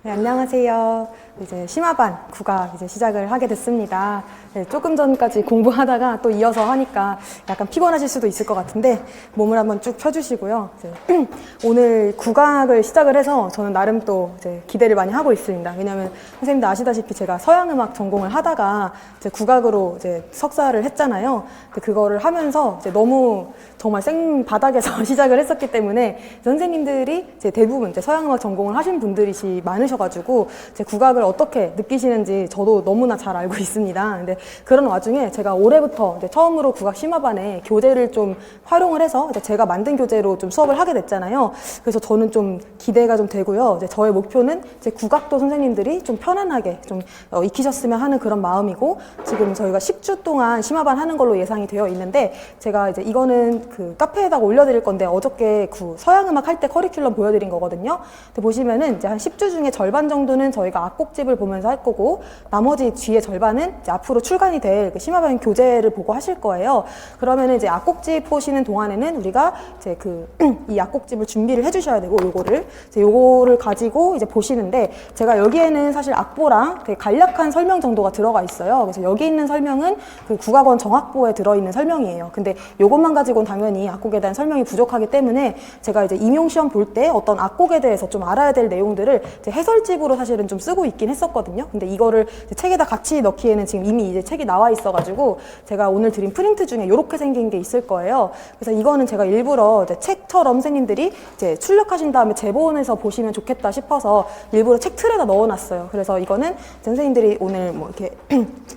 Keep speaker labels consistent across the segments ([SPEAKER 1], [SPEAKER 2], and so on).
[SPEAKER 1] 네, 안녕하세요. 이제 심화반 국악 이제 시작을 하게 됐습니다. 네, 조금 전까지 공부하다가 또 이어서 하니까 약간 피곤하실 수도 있을 것 같은데 몸을 한번 쭉 펴주시고요. 이제 오늘 국악을 시작을 해서 저는 나름 또 이제 기대를 많이 하고 있습니다. 왜냐하면 선생님도 아시다시피 제가 서양음악 전공을 하다가 이제 국악으로 이제 석사를 했잖아요. 근데 그거를 하면서 이제 너무 정말 생바닥에서 시작을 했었기 때문에 선생님들이 이제 대부분 이제 서양음악 전공을 하신 분들이 많으셔가지고 제 국악을 어떻게 느끼시는지 저도 너무나 잘 알고 있습니다. 근데 그런 와중에 제가 올해부터 이제 처음으로 국악 심화반에 교재를 좀 활용을 해서 이제 제가 만든 교재로 좀 수업을 하게 됐잖아요. 그래서 저는 좀 기대가 좀 되고요. 이제 저의 목표는 이제 국악도 선생님들이 좀 편안하게 좀 익히셨으면 하는 그런 마음이고, 지금 저희가 10주 동안 심화반 하는 걸로 예상이 되어 있는데, 제가 이제 이거는 그 카페에다가 올려드릴 건데 어저께 그 서양음악 할 때 커리큘럼 보여드린 거거든요. 근데 보시면은 이제 한 10주 중에 절반 정도는 저희가 악곡집을 보면서 할 거고, 나머지 뒤에 절반은 이제 앞으로 출간이 될 그 심화반 교재를 보고 하실 거예요. 그러면은 이제 악곡집 보시는 동안에는 우리가 이제 이 악곡집을 준비를 해주셔야 되고, 요거를 가지고 이제 보시는데, 제가 여기에는 사실 악보랑 되게 간략한 설명 정도가 들어가 있어요. 그래서 여기 있는 설명은 그 국악원 정악보에 들어있는 설명이에요. 근데 요것만 가지고는 당연히 악곡에 대한 설명이 부족하기 때문에 제가 이제 임용시험 볼 때 어떤 악곡에 대해서 좀 알아야 될 내용들을 이제 해설집으로 사실은 좀 쓰고 있긴 했었거든요. 근데 이거를 책에다 같이 넣기에는 지금 이미 이제 책이 나와 있어가지고 제가 오늘 드린 프린트 중에 이렇게 생긴 게 있을 거예요. 그래서 이거는 제가 일부러 이제 책처럼 선생님들이 이제 출력하신 다음에 제본에서 보시면 좋겠다 싶어서 일부러 책 틀에다 넣어놨어요. 그래서 이거는 선생님들이 오늘 뭐 이렇게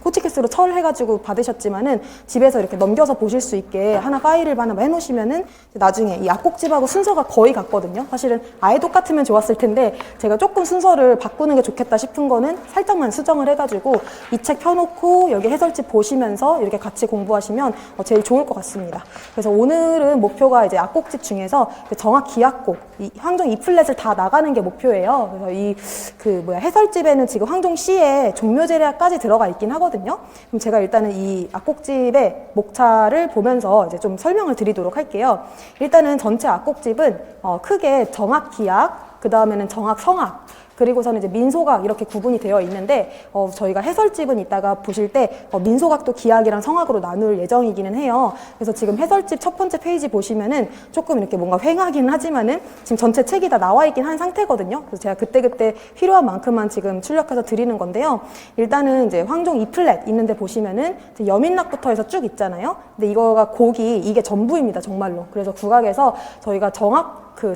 [SPEAKER 1] 코치캐스로 철해가지고 받으셨지만은 집에서 이렇게 넘겨서 보실 수 있게 하나 파일을 하나 해놓으시면은 나중에 이 악곡집하고 순서가 거의 같거든요. 사실은 아예 똑같으면 좋았을 텐데 제가 조금 순서를 바꾸는 게 좋겠다 싶은 거는 살짝만 수정을 해가지고 이 책 펴놓고 여기 해설집 보시면서 이렇게 같이 공부하시면 제일 좋을 것 같습니다. 그래서 오늘은 목표가 이제 악곡집 중에서 정악 기악곡, 이 황종 E플랫을 다 나가는 게 목표예요. 그래서 이 해설집에는 지금 황종 C에 종묘제례까지 들어가 있긴 하거든요. 그럼 제가 일단은 이 악곡집의 목차를 보면서 이제 좀 설명을 드리도록 할게요. 일단은 전체 악곡집은 크게 정악 기악, 그 다음에는 정악 성악, 그리고서는 이제 민소각 이렇게 구분이 되어 있는데, 저희가 해설집은 이따가 보실 때 민소각도 기악이랑 성악으로 나눌 예정이기는 해요. 그래서 지금 해설집 첫 번째 페이지 보시면은 조금 이렇게 뭔가 횡하긴 하지만은 지금 전체 책이 다 나와 있긴 한 상태거든요. 그래서 제가 그때그때 필요한 만큼만 지금 출력해서 드리는 건데요. 일단은 이제 황종 E플랫 있는데 보시면은 여민락부터 해서 쭉 있잖아요. 근데 이거가 곡이 이게 전부입니다, 정말로. 그래서 국악에서 저희가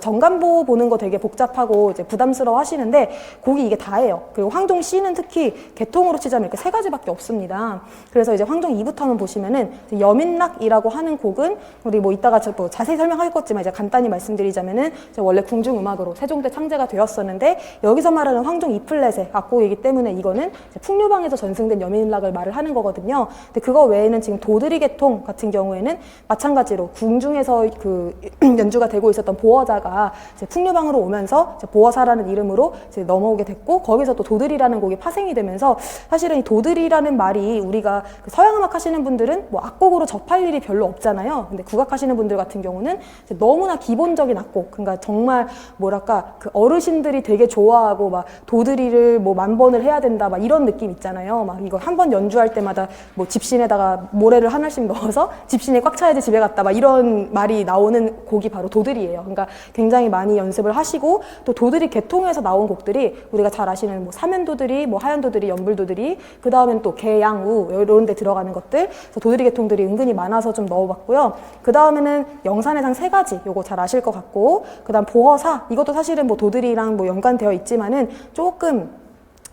[SPEAKER 1] 정간보 보는 거 되게 복잡하고 이제 부담스러워 하시는데 곡이 이게 다예요. 그리고 황종 C는 특히 개통으로 치자면 이렇게 3가지밖에 없습니다. 그래서 이제 황종 2부터는 보시면은 여민락이라고 하는 곡은 우리 뭐 이따가 뭐 자세히 설명할 거지만 이제 간단히 말씀드리자면은 원래 궁중음악으로 세종 때 창제가 되었었는데, 여기서 말하는 황종 E플랫의 악곡이기 때문에 이거는 풍류방에서 전승된 여민락을 말을 하는 거거든요. 근데 그거 외에는 지금 도드리 계통 같은 경우에는 마찬가지로 궁중에서 그 연주가 되고 있었던 보어자 가 이제 풍류방으로 오면서 이제 보어사라는 이름으로 이제 넘어오게 됐고, 거기서 또 도들이라는 곡이 파생이 되면서, 사실은 이 도들이라는 말이 우리가 그 서양음악 하시는 분들은 뭐 악곡으로 접할 일이 별로 없잖아요. 근데 국악 하시는 분들 같은 경우는 이제 너무나 기본적인 악곡, 그러니까 정말 뭐랄까 그 어르신들이 되게 좋아하고 막 도드리를 뭐 10,000번을 해야 된다 막 이런 느낌 있잖아요. 막 이거 한 번 연주할 때마다 뭐 집신에다가 모래를 하나씩 넣어서 집신이 꽉 차야지 집에 갔다 막 이런 말이 나오는 곡이 바로 도들이에요. 그러니까 굉장히 많이 연습을 하시고, 또 도드리 계통에서 나온 곡들이 우리가 잘 아시는 뭐 사면도드리, 뭐 하얀도드리, 연불도드리, 그 다음엔 또 개, 양, 우 이런 데 들어가는 것들, 그래서 도드리 계통들이 은근히 많아서 좀 넣어봤고요. 그 다음에는 영산해상 3가지, 요거 잘 아실 것 같고, 그 다음 보허사, 이것도 사실은 뭐 도드리랑 뭐 연관되어 있지만은 조금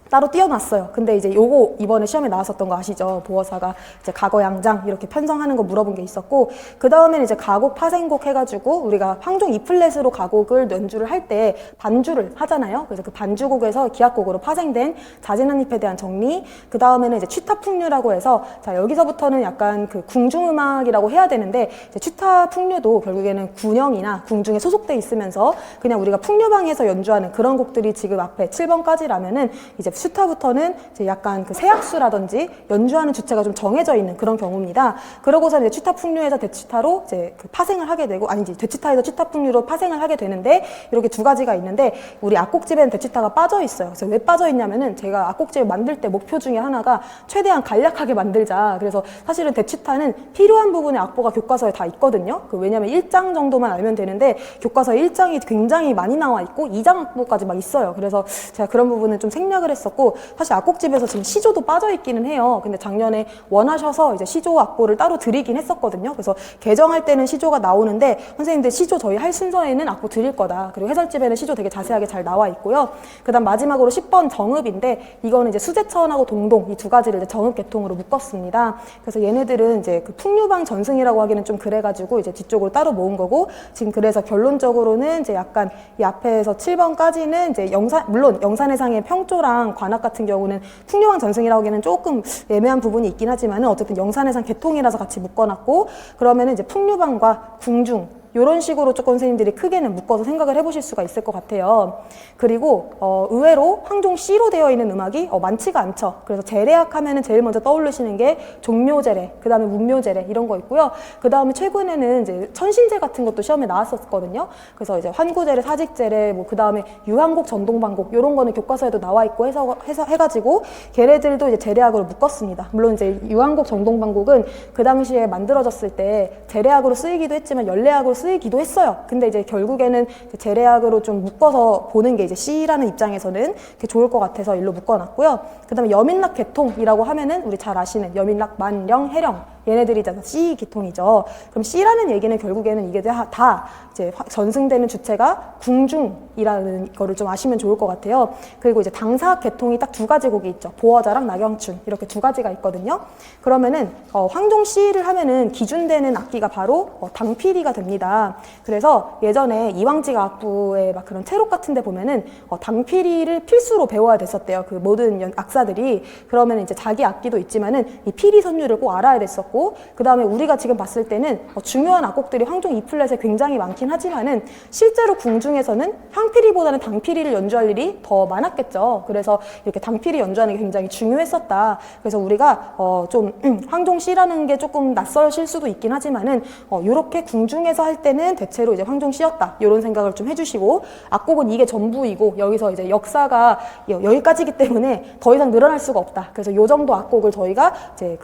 [SPEAKER 1] 따로 띄워놨어요. 근데 이제 요거 이번에 시험에 나왔었던 거 아시죠? 보어사가 이제 가거양장 이렇게 편성하는 거 물어본 게 있었고, 그 다음에는 이제 가곡 파생곡 해가지고 우리가 황종 E플랫으로 가곡을 연주를 할 때 반주를 하잖아요. 그래서 그 반주곡에서 기악곡으로 파생된 자진한입에 대한 정리, 그 다음에는 이제 취타풍류라고 해서, 자 여기서부터는 약간 그 궁중음악이라고 해야 되는데, 이제 취타풍류도 결국에는 군영이나 궁중에 소속돼 있으면서 그냥 우리가 풍류방에서 연주하는 그런 곡들이 지금 앞에 7번까지라면은 이제 슈타부터는 이제 약간 그 세악수라든지 연주하는 주체가 좀 정해져 있는 그런 경우입니다. 그러고서 이제 슈타 풍류에서 대치타로 이제 그 파생을 하게 되고, 아니지, 대치타에서 슈타 풍류로 파생을 하게 되는데, 이렇게 두 가지가 있는데, 우리 악곡집에는 대치타가 빠져 있어요. 그래서 왜 빠져 있냐면은 제가 악곡집을 만들 때 목표 중에 하나가 최대한 간략하게 만들자. 그래서 사실은 대치타는 필요한 부분의 악보가 교과서에 다 있거든요. 왜냐면 1장 정도만 알면 되는데 교과서에 1장이 굉장히 많이 나와 있고 2장 악보까지 막 있어요. 그래서 제가 그런 부분은 좀 생략을 했었고, 사실 악곡집에서 지금 시조도 빠져 있기는 해요. 근데 작년에 원하셔서 이제 시조 악보를 따로 드리긴 했었거든요. 그래서 개정할 때는 시조가 나오는데, 선생님들 시조 저희 할 순서에는 악보 드릴 거다. 그리고 해설집에는 시조 되게 자세하게 잘 나와 있고요. 그 다음 마지막으로 10번 정읍인데, 이거는 이제 수제천하고 동동 이 두 가지를 이제 정읍 계통으로 묶었습니다. 그래서 얘네들은 이제 그 풍류방 전승이라고 하기는 좀 그래가지고 이제 뒤쪽으로 따로 모은 거고, 지금 그래서 결론적으로는 이제 약간 이 앞에서 7번까지는 이제 물론 영산해상의 평조랑 관악 같은 경우는 풍류방 전승이라고 하기는 조금 애매한 부분이 있긴 하지만은 어쨌든 영산해상 계통이라서 같이 묶어놨고, 그러면은 이제 풍류방과 궁중 이런 식으로 조금 선생님들이 크게는 묶어서 생각을 해보실 수가 있을 것 같아요. 그리고 의외로 황종 C로 되어 있는 음악이 많지가 않죠. 그래서 제례악 하면은 제일 먼저 떠오르시는 게 종묘제례, 그 다음에 문묘제례 이런 거 있고요. 그 다음에 최근에는 이제 천신제 같은 것도 시험에 나왔었거든요. 그래서 이제 환구제례, 사직제례, 뭐 그 다음에 유한곡, 전동반곡 이런 거는 교과서에도 나와 있고 해가지고 걔네들도 이제 제례악으로 묶었습니다. 물론 이제 유한곡, 전동반곡은 그 당시에 만들어졌을 때 제례악으로 쓰이기도 했지만 연례악으로 쓰이기도 했어요. 근데 이제 결국에는 제례악으로 좀 묶어서 보는 게 이제 C라는 입장에서는 좋을 것 같아서 일로 묶어놨고요. 그 다음에 여민락 계통이라고 하면은 우리 잘 아시는 여민락, 만령, 해령 얘네들이잖아. C 계통이죠. 그럼 C라는 얘기는 결국에는 이게 다 이제 전승되는 주체가 궁중이라는 거를 좀 아시면 좋을 것 같아요. 그리고 이제 당사 계통이 딱 두 가지 곡이 있죠. 보어자랑 낙영춘 이렇게 두 가지가 있거든요. 그러면은 황종 C를 하면은 기준되는 악기가 바로 당피리가 됩니다. 그래서 예전에 이왕지가 악부의 막 그런 채록 같은 데 보면은 당피리를 필수로 배워야 됐었대요. 그 모든 악사들이. 그러면 이제 자기 악기도 있지만은 이 피리 선율을 꼭 알아야 됐었고, 그 다음에 우리가 지금 봤을 때는 중요한 악곡들이 황종 E플랫에 굉장히 많긴 하지만은 실제로 궁중에서는 향피리보다는 당피리를 연주할 일이 더 많았겠죠. 그래서 이렇게 당피리 연주하는 게 굉장히 중요했었다. 그래서 우리가 좀 황종 C라는 게 조금 낯설실 수도 있긴 하지만은 이렇게 궁중에서 할 때는 대체로 이제 황종 C였다. 이런 생각을 좀 해주시고, 악곡은 이게 전부이고 여기서 이제 역사가 여기까지이기 때문에 더 이상 늘어날 수가 없다. 그래서 이 정도 악곡을 저희가 이제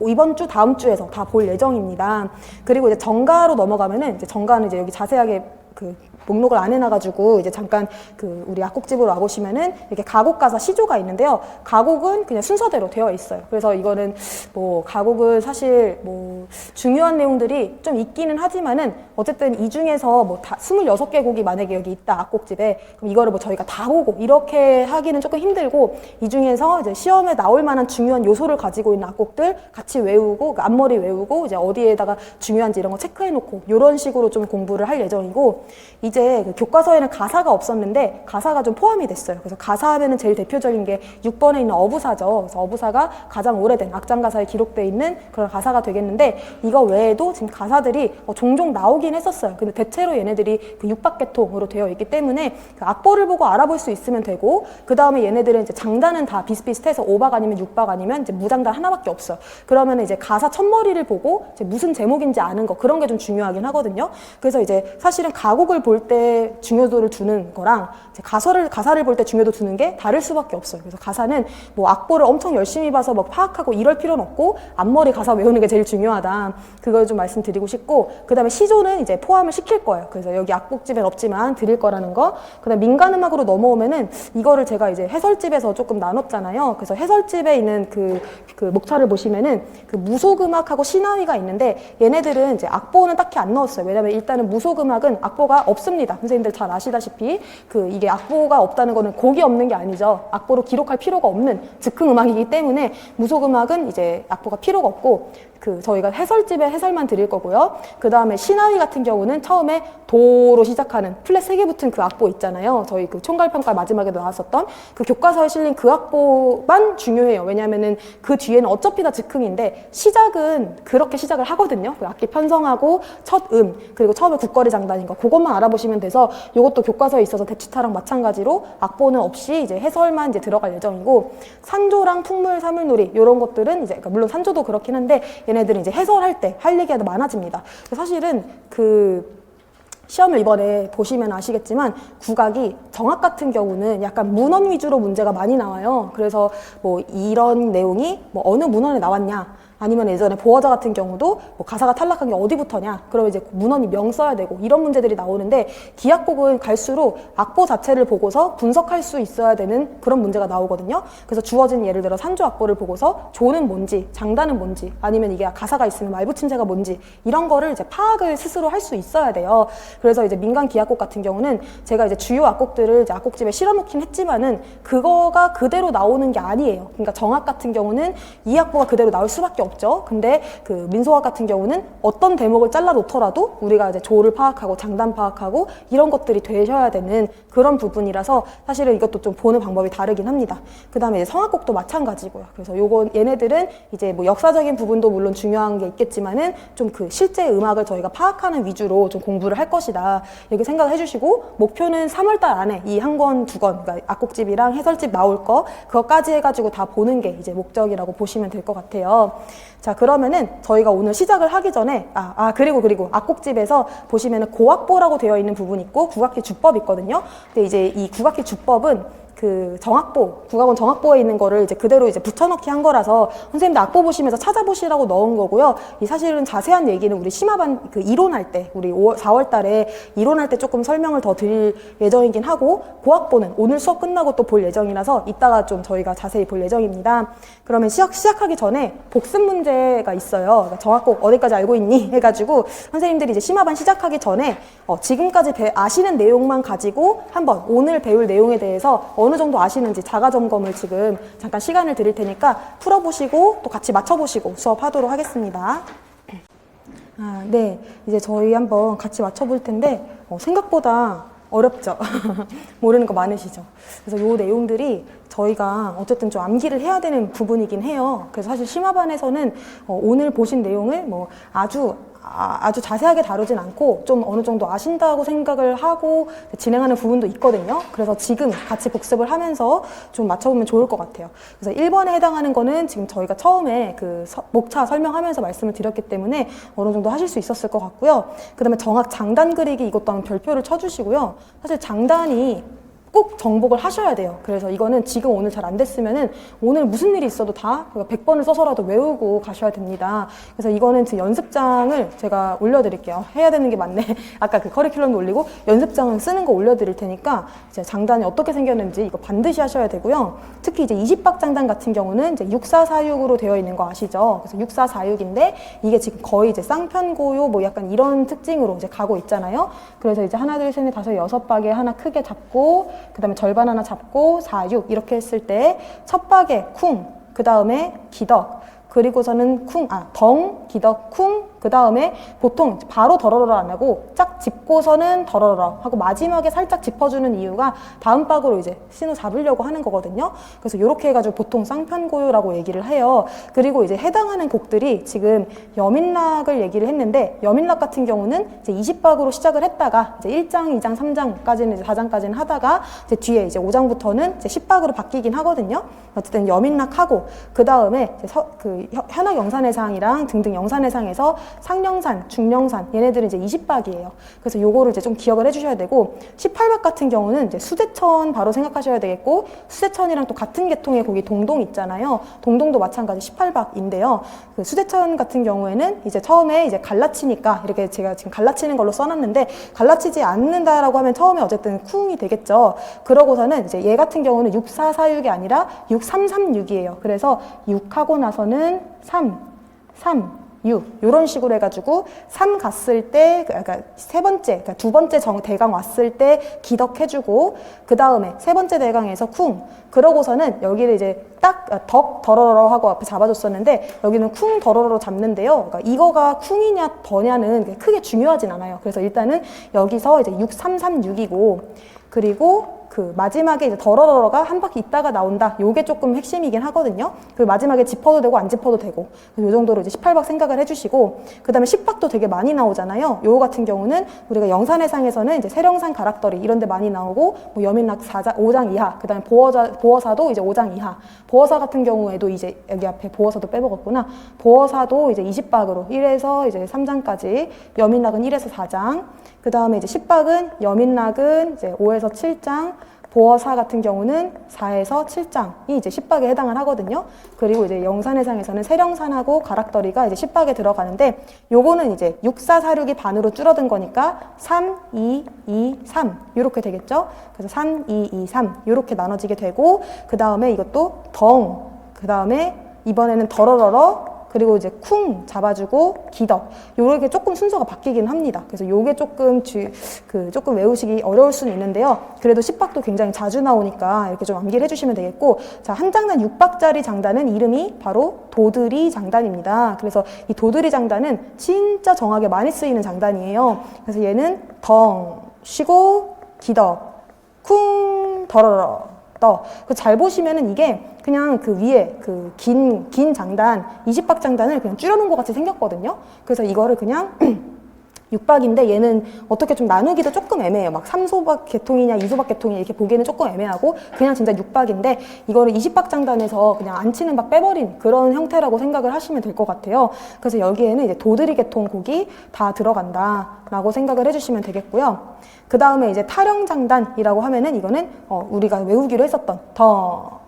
[SPEAKER 1] 이번 주 다음 주에서 다 볼 예정입니다. 그리고 이제 정가로 넘어가면은 이제 정가는 이제 여기 자세하게 그 목록을 안 해놔가지고 이제 잠깐 그 우리 악곡집으로 와보시면은 이렇게 가곡 가사 시조가 있는데요. 가곡은 그냥 순서대로 되어 있어요. 그래서 이거는 뭐 가곡은 사실 뭐 중요한 내용들이 좀 있기는 하지만은 어쨌든 이 중에서 뭐 다 26개 곡이 만약에 여기 있다 악곡집에, 그럼 이거를 뭐 저희가 다 보고 이렇게 하기는 조금 힘들고, 이 중에서 이제 시험에 나올 만한 중요한 요소를 가지고 있는 악곡들 같이 외우고 그 앞머리 외우고 이제 어디에다가 중요한지 이런 거 체크해놓고 이런 식으로 좀 공부를 할 예정이고, 이제 그 교과서에는 가사가 없었는데 가사가 좀 포함이 됐어요. 그래서 가사 하면은 제일 대표적인 게 6번에 있는 어부사죠. 그래서 어부사가 가장 오래된 악장 가사에 기록되어 있는 그런 가사가 되겠는데, 이거 외에도 지금 가사들이 종종 나오긴 했었어요. 근데 대체로 얘네들이 그 육박계통으로 되어 있기 때문에 그 악보를 보고 알아볼 수 있으면 되고, 그 다음에 얘네들은 이제 장단은 다 비슷비슷해서 5박 아니면 6박 아니면 이제 무장단 하나밖에 없어요. 그러면 이제 가사 첫머리를 보고 이제 무슨 제목인지 아는 거, 그런 게 좀 중요하긴 하거든요. 그래서 이제 사실은 가곡을 볼 때 중요도를 두는 거랑 이제 가사를 볼 때 중요도 두는 게 다를 수밖에 없어요. 그래서 가사는 뭐 악보를 엄청 열심히 봐서 막 파악하고 이럴 필요는 없고 앞머리 가사 외우는 게 제일 중요하다. 그걸 좀 말씀드리고 싶고, 그 다음에 시조는 이제 포함을 시킬 거예요. 그래서 여기 악곡집엔 없지만 드릴 거라는 거. 그 다음에 민간음악으로 넘어오면은 이거를 제가 이제 해설집에서 조금 나눴잖아요. 그래서 해설집에 있는 그 목차를 보시면은 그 무속음악하고 신화위가 있는데, 얘네들은 이제 악보는 딱히 안 넣었어요. 왜냐면 일단은 무속음악은 악보가 없습니다. 선생님들 잘 아시다시피 이게 악보가 없다는 거는 곡이 없는 게 아니죠. 악보로 기록할 필요가 없는 즉흥 음악이기 때문에 무속음악은 이제 악보가 필요가 없고, 저희가 해설집에 해설만 드릴 거고요. 그 다음에 신화위 같은 경우는 처음에 도로 시작하는 플랫 3개 붙은 그 악보 있잖아요. 저희 그 총괄평가 마지막에 나왔었던 그 교과서에 실린 그 악보만 중요해요. 왜냐면은 그 뒤에는 어차피 다 즉흥인데 시작은 그렇게 시작을 하거든요. 그 악기 편성하고 첫 그리고 처음에 국거리 장단인 거, 그것만 알아보시면 알아보시면 돼서 이것도 교과서에 있어서 대치타랑 마찬가지로 악보는 없이 이제 해설만 이제 들어갈 예정이고, 산조랑 풍물, 사물놀이 이런 것들은 이제 그러니까 물론 산조도 그렇긴 한데 얘네들은 이제 해설할 때 할 얘기가 많아집니다. 사실은 시험을 이번에 보시면 아시겠지만 국악이 정악 같은 경우는 약간 문헌 위주로 문제가 많이 나와요. 그래서 뭐 이런 내용이 뭐 어느 문헌에 나왔냐, 아니면 예전에 보어자 같은 경우도 뭐 가사가 탈락한 게 어디부터냐, 그러면 이제 문헌이 명 써야 되고 이런 문제들이 나오는데, 기악곡은 갈수록 악보 자체를 보고서 분석할 수 있어야 되는 그런 문제가 나오거든요. 그래서 주어진 예를 들어 산조 악보를 보고서 조는 뭔지, 장단은 뭔지, 아니면 이게 가사가 있으면 말붙임새가 뭔지 이런 거를 이제 파악을 스스로 할 수 있어야 돼요. 그래서 이제 민간 기악곡 같은 경우는 제가 이제 주요 악곡들을 이제 악곡집에 실어놓긴 했지만은 그거가 그대로 나오는 게 아니에요. 그러니까 정악 같은 경우는 이 악보가 그대로 나올 수밖에 없죠. 근데 그 민소악 같은 경우는 어떤 대목을 잘라 놓더라도 우리가 이제 조를 파악하고 장단 파악하고 이런 것들이 되셔야 되는 그런 부분이라서 사실은 이것도 좀 보는 방법이 다르긴 합니다. 그 다음에 성악곡도 마찬가지고요. 그래서 얘네들은 이제 뭐 역사적인 부분도 물론 중요한 게 있겠지만은 좀 그 실제 음악을 저희가 파악하는 위주로 좀 공부를 할 것이다, 이렇게 생각을 해주시고, 목표는 3월달 안에 이 한 권, 두 권, 그러니까 악곡집이랑 해설집 나올 거 그것까지 해가지고 다 보는 게 이제 목적이라고 보시면 될 것 같아요. 자, 그러면은 저희가 오늘 시작을 하기 전에 그리고 악곡집에서 보시면은 고악보라고 되어 있는 부분이 있고 국악기 주법 있거든요. 근데 이제 이 국악기 주법은 그 정악보, 국악원 정악보에 있는 거를 이제 그대로 이제 붙여넣기 한 거라서 선생님들 악보 보시면서 찾아보시라고 넣은 거고요. 이 사실은 자세한 얘기는 우리 심화반 그 이론할 때, 우리 4월 달에 이론할 때 조금 설명을 더 드릴 예정이긴 하고, 고악보는 오늘 수업 끝나고 또 볼 예정이라서 이따가 좀 저희가 자세히 볼 예정입니다. 그러면 시작하기 전에 복습 문제가 있어요. 그러니까 정악곡 어디까지 알고 있니? 해가지고 선생님들이 이제 심화반 시작하기 전에 지금까지 아시는 내용만 가지고 한번 오늘 배울 내용에 대해서 어느 정도 아시는지 자가 점검을 지금 잠깐 시간을 드릴 테니까 풀어보시고 또 같이 맞춰보시고 수업하도록 하겠습니다. 네, 이제 저희 한번 같이 맞춰볼 텐데 생각보다 어렵죠? 모르는 거 많으시죠? 그래서 요 내용들이 저희가 어쨌든 좀 암기를 해야 되는 부분이긴 해요. 그래서 사실 심화반에서는 오늘 보신 내용을 뭐 아주 자세하게 다루진 않고 좀 어느 정도 아신다고 생각을 하고 진행하는 부분도 있거든요. 그래서 지금 같이 복습을 하면서 좀 맞춰보면 좋을 것 같아요. 그래서 1번에 해당하는 거는 지금 저희가 처음에 그 목차 설명하면서 말씀을 드렸기 때문에 어느 정도 하실 수 있었을 것 같고요. 그 다음에 정악 장단 그리기, 이것도 한번 별표를 쳐주시고요. 사실 장단이 꼭 정복을 하셔야 돼요. 그래서 이거는 지금 오늘 잘 안 됐으면은 오늘 무슨 일이 있어도 다 100번을 써서라도 외우고 가셔야 됩니다. 그래서 이거는 제 연습장을 제가 올려드릴게요. 해야 되는 게 맞네. 아까 그 커리큘럼도 올리고 연습장을 쓰는 거 올려드릴 테니까 이제 장단이 어떻게 생겼는지 이거 반드시 하셔야 되고요. 특히 이제 20박 장단 같은 경우는 이제 6446으로 되어 있는 거 아시죠? 그래서 6446인데 이게 지금 거의 이제 쌍편고요 뭐 약간 이런 특징으로 이제 가고 있잖아요. 그래서 이제 하나, 둘, 셋, 넷, 다섯, 6박에 하나 크게 잡고 그 다음에 절반 하나 잡고 4, 6 이렇게 했을 때 첫 박에 쿵, 그 다음에 기덕, 그리고서는 덩, 기덕, 쿵, 그 다음에 보통 바로 더러러러 안 하고 짝 짚고서는 더러러러 하고 마지막에 살짝 짚어주는 이유가 다음 박으로 이제 신호 잡으려고 하는 거거든요. 그래서 이렇게 해가지고 보통 쌍편고요라고 얘기를 해요. 그리고 이제 해당하는 곡들이 지금 여민락을 얘기를 했는데, 여민락 같은 경우는 이제 20박으로 시작을 했다가 이제 1장, 2장, 3장까지는 이제 4장까지는 하다가 이제 뒤에 이제 5장부터는 이제 10박으로 바뀌긴 하거든요. 어쨌든 여민락하고 그 다음에 그 현악 영산해상이랑 등등 영산해상에서 상영산, 중영산 얘네들은 이제 20박이에요. 그래서 요거를 이제 좀 기억을 해주셔야 되고, 18박 같은 경우는 이제 수제천 바로 생각하셔야 되겠고, 수제천이랑 또 같은 계통의 곡이 동동 있잖아요. 동동도 마찬가지 18박인데요. 그 수제천 같은 경우에는 이제 처음에 이제 갈라치니까 이렇게 제가 지금 갈라치는 걸로 써놨는데, 갈라치지 않는다라고 하면 처음에 어쨌든 쿵이 되겠죠. 그러고서는 이제 얘 같은 경우는 6446이 아니라 6336이에요. 그래서 6하고 나서는 3, 6 이런 식으로 해가지고 3 갔을 때, 그러니까 세 번째, 그러니까 두 번째 대강 왔을 때 기덕해주고, 그 다음에 세 번째 대강에서 쿵, 그러고서는 여기를 이제 딱 덕 더러러 하고 앞에 잡아줬었는데 여기는 쿵 더러러 잡는데요. 그러니까 이거가 쿵이냐 더냐는 크게 중요하진 않아요. 그래서 일단은 여기서 이제 6336이고, 그리고 그 마지막에 이제 더러러가 한 바퀴 있다가 나온다. 요게 조금 핵심이긴 하거든요. 그리고 마지막에 짚어도 되고 안 짚어도 되고. 요 정도로 이제 18박 생각을 해주시고, 그 다음에 10박도 되게 많이 나오잖아요. 요거 같은 경우는 우리가 영산해상에서는 이제 세령산 가락더리 이런 데 많이 나오고, 뭐 여민락 5장 이하, 그 다음에 보어사도 이제 5장 이하. 보어사 같은 경우에도 이제 여기 앞에 보어사도 빼먹었구나. 보어사도 이제 20박으로 1에서 이제 3장까지, 여민락은 1에서 4장. 그 다음에 이제 10박은 여민락은 이제 5에서 7장, 보어사 같은 경우는 4에서 7장이 이제 10박에 해당을 하거든요. 그리고 이제 영산해상에서는 세령산하고 가락더리가 이제 10박에 들어가는데, 요거는 이제 6, 4, 4, 6이 반으로 줄어든 거니까 3, 2, 2, 3 이렇게 되겠죠. 그래서 3, 2, 2, 3 이렇게 나눠지게 되고, 그 다음에 이것도 덩, 그 다음에 이번에는 더러러러, 그리고 이제 쿵 잡아주고 기덕, 요렇게 조금 순서가 바뀌긴 합니다. 그래서 요게 조금 조금 외우시기 어려울 수는 있는데요. 그래도 10박도 굉장히 자주 나오니까 이렇게 좀 암기를 해주시면 되겠고, 자, 한 장단 6박짜리 장단은 이름이 바로 도드리 장단입니다. 그래서 이 도드리 장단은 진짜 정확하게 많이 쓰이는 장단이에요. 그래서 얘는 덩 쉬고 기덕 쿵 더러러 떠. 잘 보시면은 이게 그냥 그 위에 그 긴 장단, 20박 장단을 그냥 줄여놓은 것 같이 생겼거든요. 그래서 이거를 그냥 6박인데 얘는 어떻게 좀 나누기도 조금 애매해요. 막 3소박 계통이냐 2소박 계통이냐 이렇게 보기에는 조금 애매하고, 그냥 진짜 6박인데 이거를 20박 장단에서 그냥 안 치는 박 빼버린 그런 형태라고 생각을 하시면 될 것 같아요. 그래서 여기에는 이제 도드리 계통 곡이 다 들어간다라고 생각을 해주시면 되겠고요. 그 다음에 이제 타령 장단이라고 하면은 이거는 우리가 외우기로 했었던 덩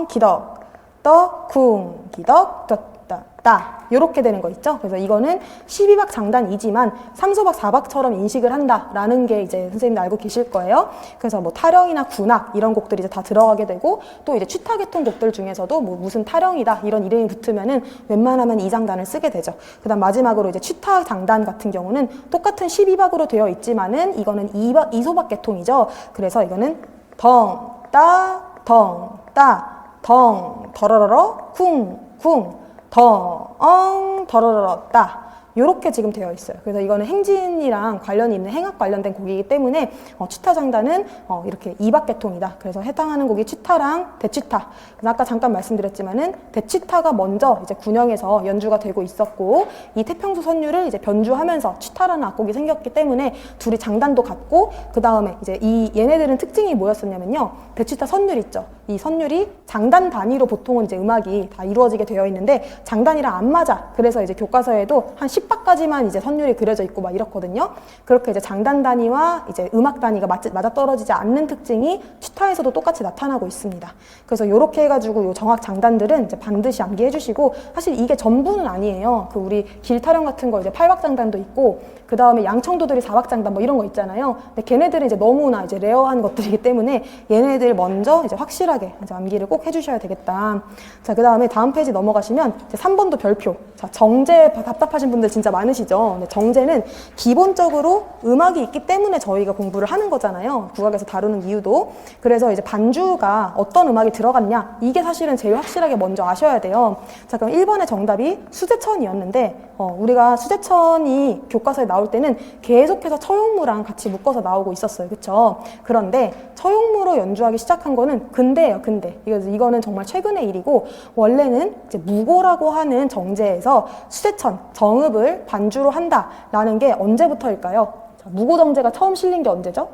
[SPEAKER 1] 기덕 떠 쿵 기덕 따 이렇게 되는 거 있죠. 그래서 이거는 12박 장단이지만 3소박 4박처럼 인식을 한다라는 게 이제 선생님도 알고 계실 거예요. 그래서 뭐 타령이나 군악 이런 곡들이 이제 다 들어가게 되고, 또 이제 취타 계통 곡들 중에서도 뭐 무슨 타령이다 이런 이름이 붙으면은 웬만하면 이 장단을 쓰게 되죠. 그다음 마지막으로 이제 취타 장단 같은 경우는 똑같은 12박으로 되어 있지만은 이거는 2소박 계통이죠. 그래서 이거는 덩 따 덩 더러러러 쿵 더러러러 따 요렇게 지금 되어 있어요. 그래서 이거는 행진이랑 관련이 있는 행악 관련된 곡이기 때문에 취타 장단은 이렇게 2박 계통이다. 그래서 해당하는 곡이 취타랑 대취타. 아까 잠깐 말씀드렸지만은 대취타가 먼저 이제 군영에서 연주가 되고 있었고, 이 태평소 선율을 이제 변주하면서 취타라는 악곡이 생겼기 때문에 둘이 장단도 같고, 그 다음에 이제 얘네들은 특징이 뭐였었냐면요. 대취타 선율 있죠. 이 선율이 장단 단위로 보통은 이제 음악이 다 이루어지게 되어 있는데 장단이랑 안 맞아. 그래서 이제 교과서에도 한 10박까지만 이제 선율이 그려져 있고 막 이렇거든요. 그렇게 이제 장단 단위와 이제 음악 단위가 맞아떨어지지 않는 특징이 취타에서도 똑같이 나타나고 있습니다. 그래서 이렇게 해가지고 요 정확 장단들은 이제 반드시 암기해 주시고, 사실 이게 전부는 아니에요. 그 우리 길타령 같은 거 이제 8박 장단도 있고, 그 다음에 양청도들이 4박 장단 뭐 이런 거 있잖아요. 근데 걔네들은 이제 너무나 이제 레어한 것들이기 때문에 얘네들 먼저 이제 확실하게 이제 암기를 꼭 해주셔야 되겠다. 자, 그 다음에 다음 페이지 넘어가시면 이제 3번도 별표. 자, 정제 답답하신 분들 진짜 많으시죠. 근데 정제는 기본적으로 음악이 있기 때문에 저희가 공부를 하는 거잖아요. 국악에서 다루는 이유도. 그래서 이제 반주가 어떤 음악이 들어갔냐, 이게 사실은 제일 확실하게 먼저 아셔야 돼요. 자, 그럼 1번의 정답이 수제천이었는데, 우리가 수제천이 교과서에 나올 때는 계속해서 처용무랑 같이 묶어서 나오고 있었어요. 그쵸? 그런데 처용무로 연주하기 시작한 거는 근대예요. 근대. 이거는 정말 최근의 일이고, 원래는 이제 무고라고 하는 정제에서 수제천, 정읍을 반주로 한다라는 게 언제부터일까요? 자, 무고 정제가 처음 실린 게 언제죠?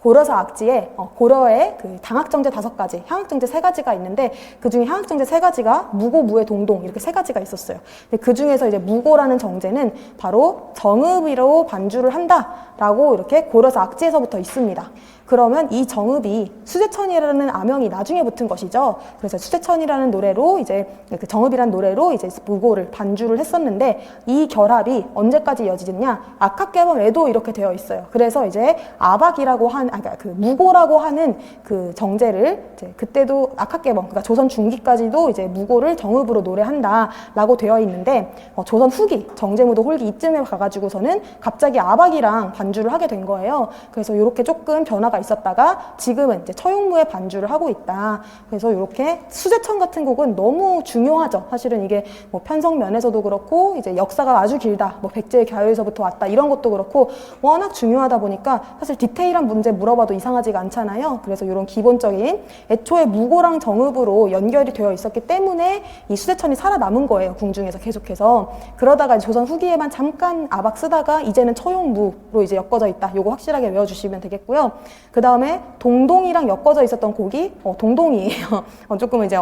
[SPEAKER 1] 고려사 악지에 고려의 그 당학정제 5가지, 향학정제 3가지가 있는데, 그 중에 향학정제 3가지가 무고, 무의, 동동 이렇게 3가지가 있었어요. 근데 그 중에서 이제 무고라는 정제는 바로 정읍으로 반주를 한다라고 이렇게 고려사 악지에서부터 있습니다. 그러면 이 정읍이 수제천이라는 아명이 나중에 붙은 것이죠. 그래서 수제천이라는 노래로 이제 그 정읍이라는 노래로 이제 무고를 반주를 했었는데, 이 결합이 언제까지 이어지느냐? 악학개범에도 이렇게 되어 있어요. 그래서 이제 아박이라고 그러니까 그 무고라고 하는 그 정제를 이제 그때도 악학개범, 그러니까 조선 중기까지도 이제 무고를 정읍으로 노래한다라고 되어 있는데, 조선 후기 정제무도 홀기 이쯤에 가가지고서는 갑자기 아박이랑 반주를 하게 된 거예요. 그래서 이렇게 조금 변화가 가사가 있었다가 지금은 이제 처용무에 반주를 하고 있다. 그래서 이렇게 수제천 같은 곡은 너무 중요하죠. 사실은 이게 뭐 편성면에서도 그렇고 이제 역사가 아주 길다. 뭐 백제의 갸효에서부터 왔다. 이런 것도 그렇고 워낙 중요하다 보니까 사실 디테일한 문제 물어봐도 이상하지가 않잖아요. 그래서 이런 기본적인 애초에 무고랑 정읍으로 연결이 되어 있었기 때문에 이 수제천이 살아남은 거예요. 궁중에서 계속해서. 그러다가 조선 후기에만 잠깐 아박 쓰다가 이제는 처용무로 이제 엮어져 있다. 요거 확실하게 외워주시면 되겠고요. 그 다음에 동동이랑 엮어져 있었던 곡이 동동이에요. 조금 이제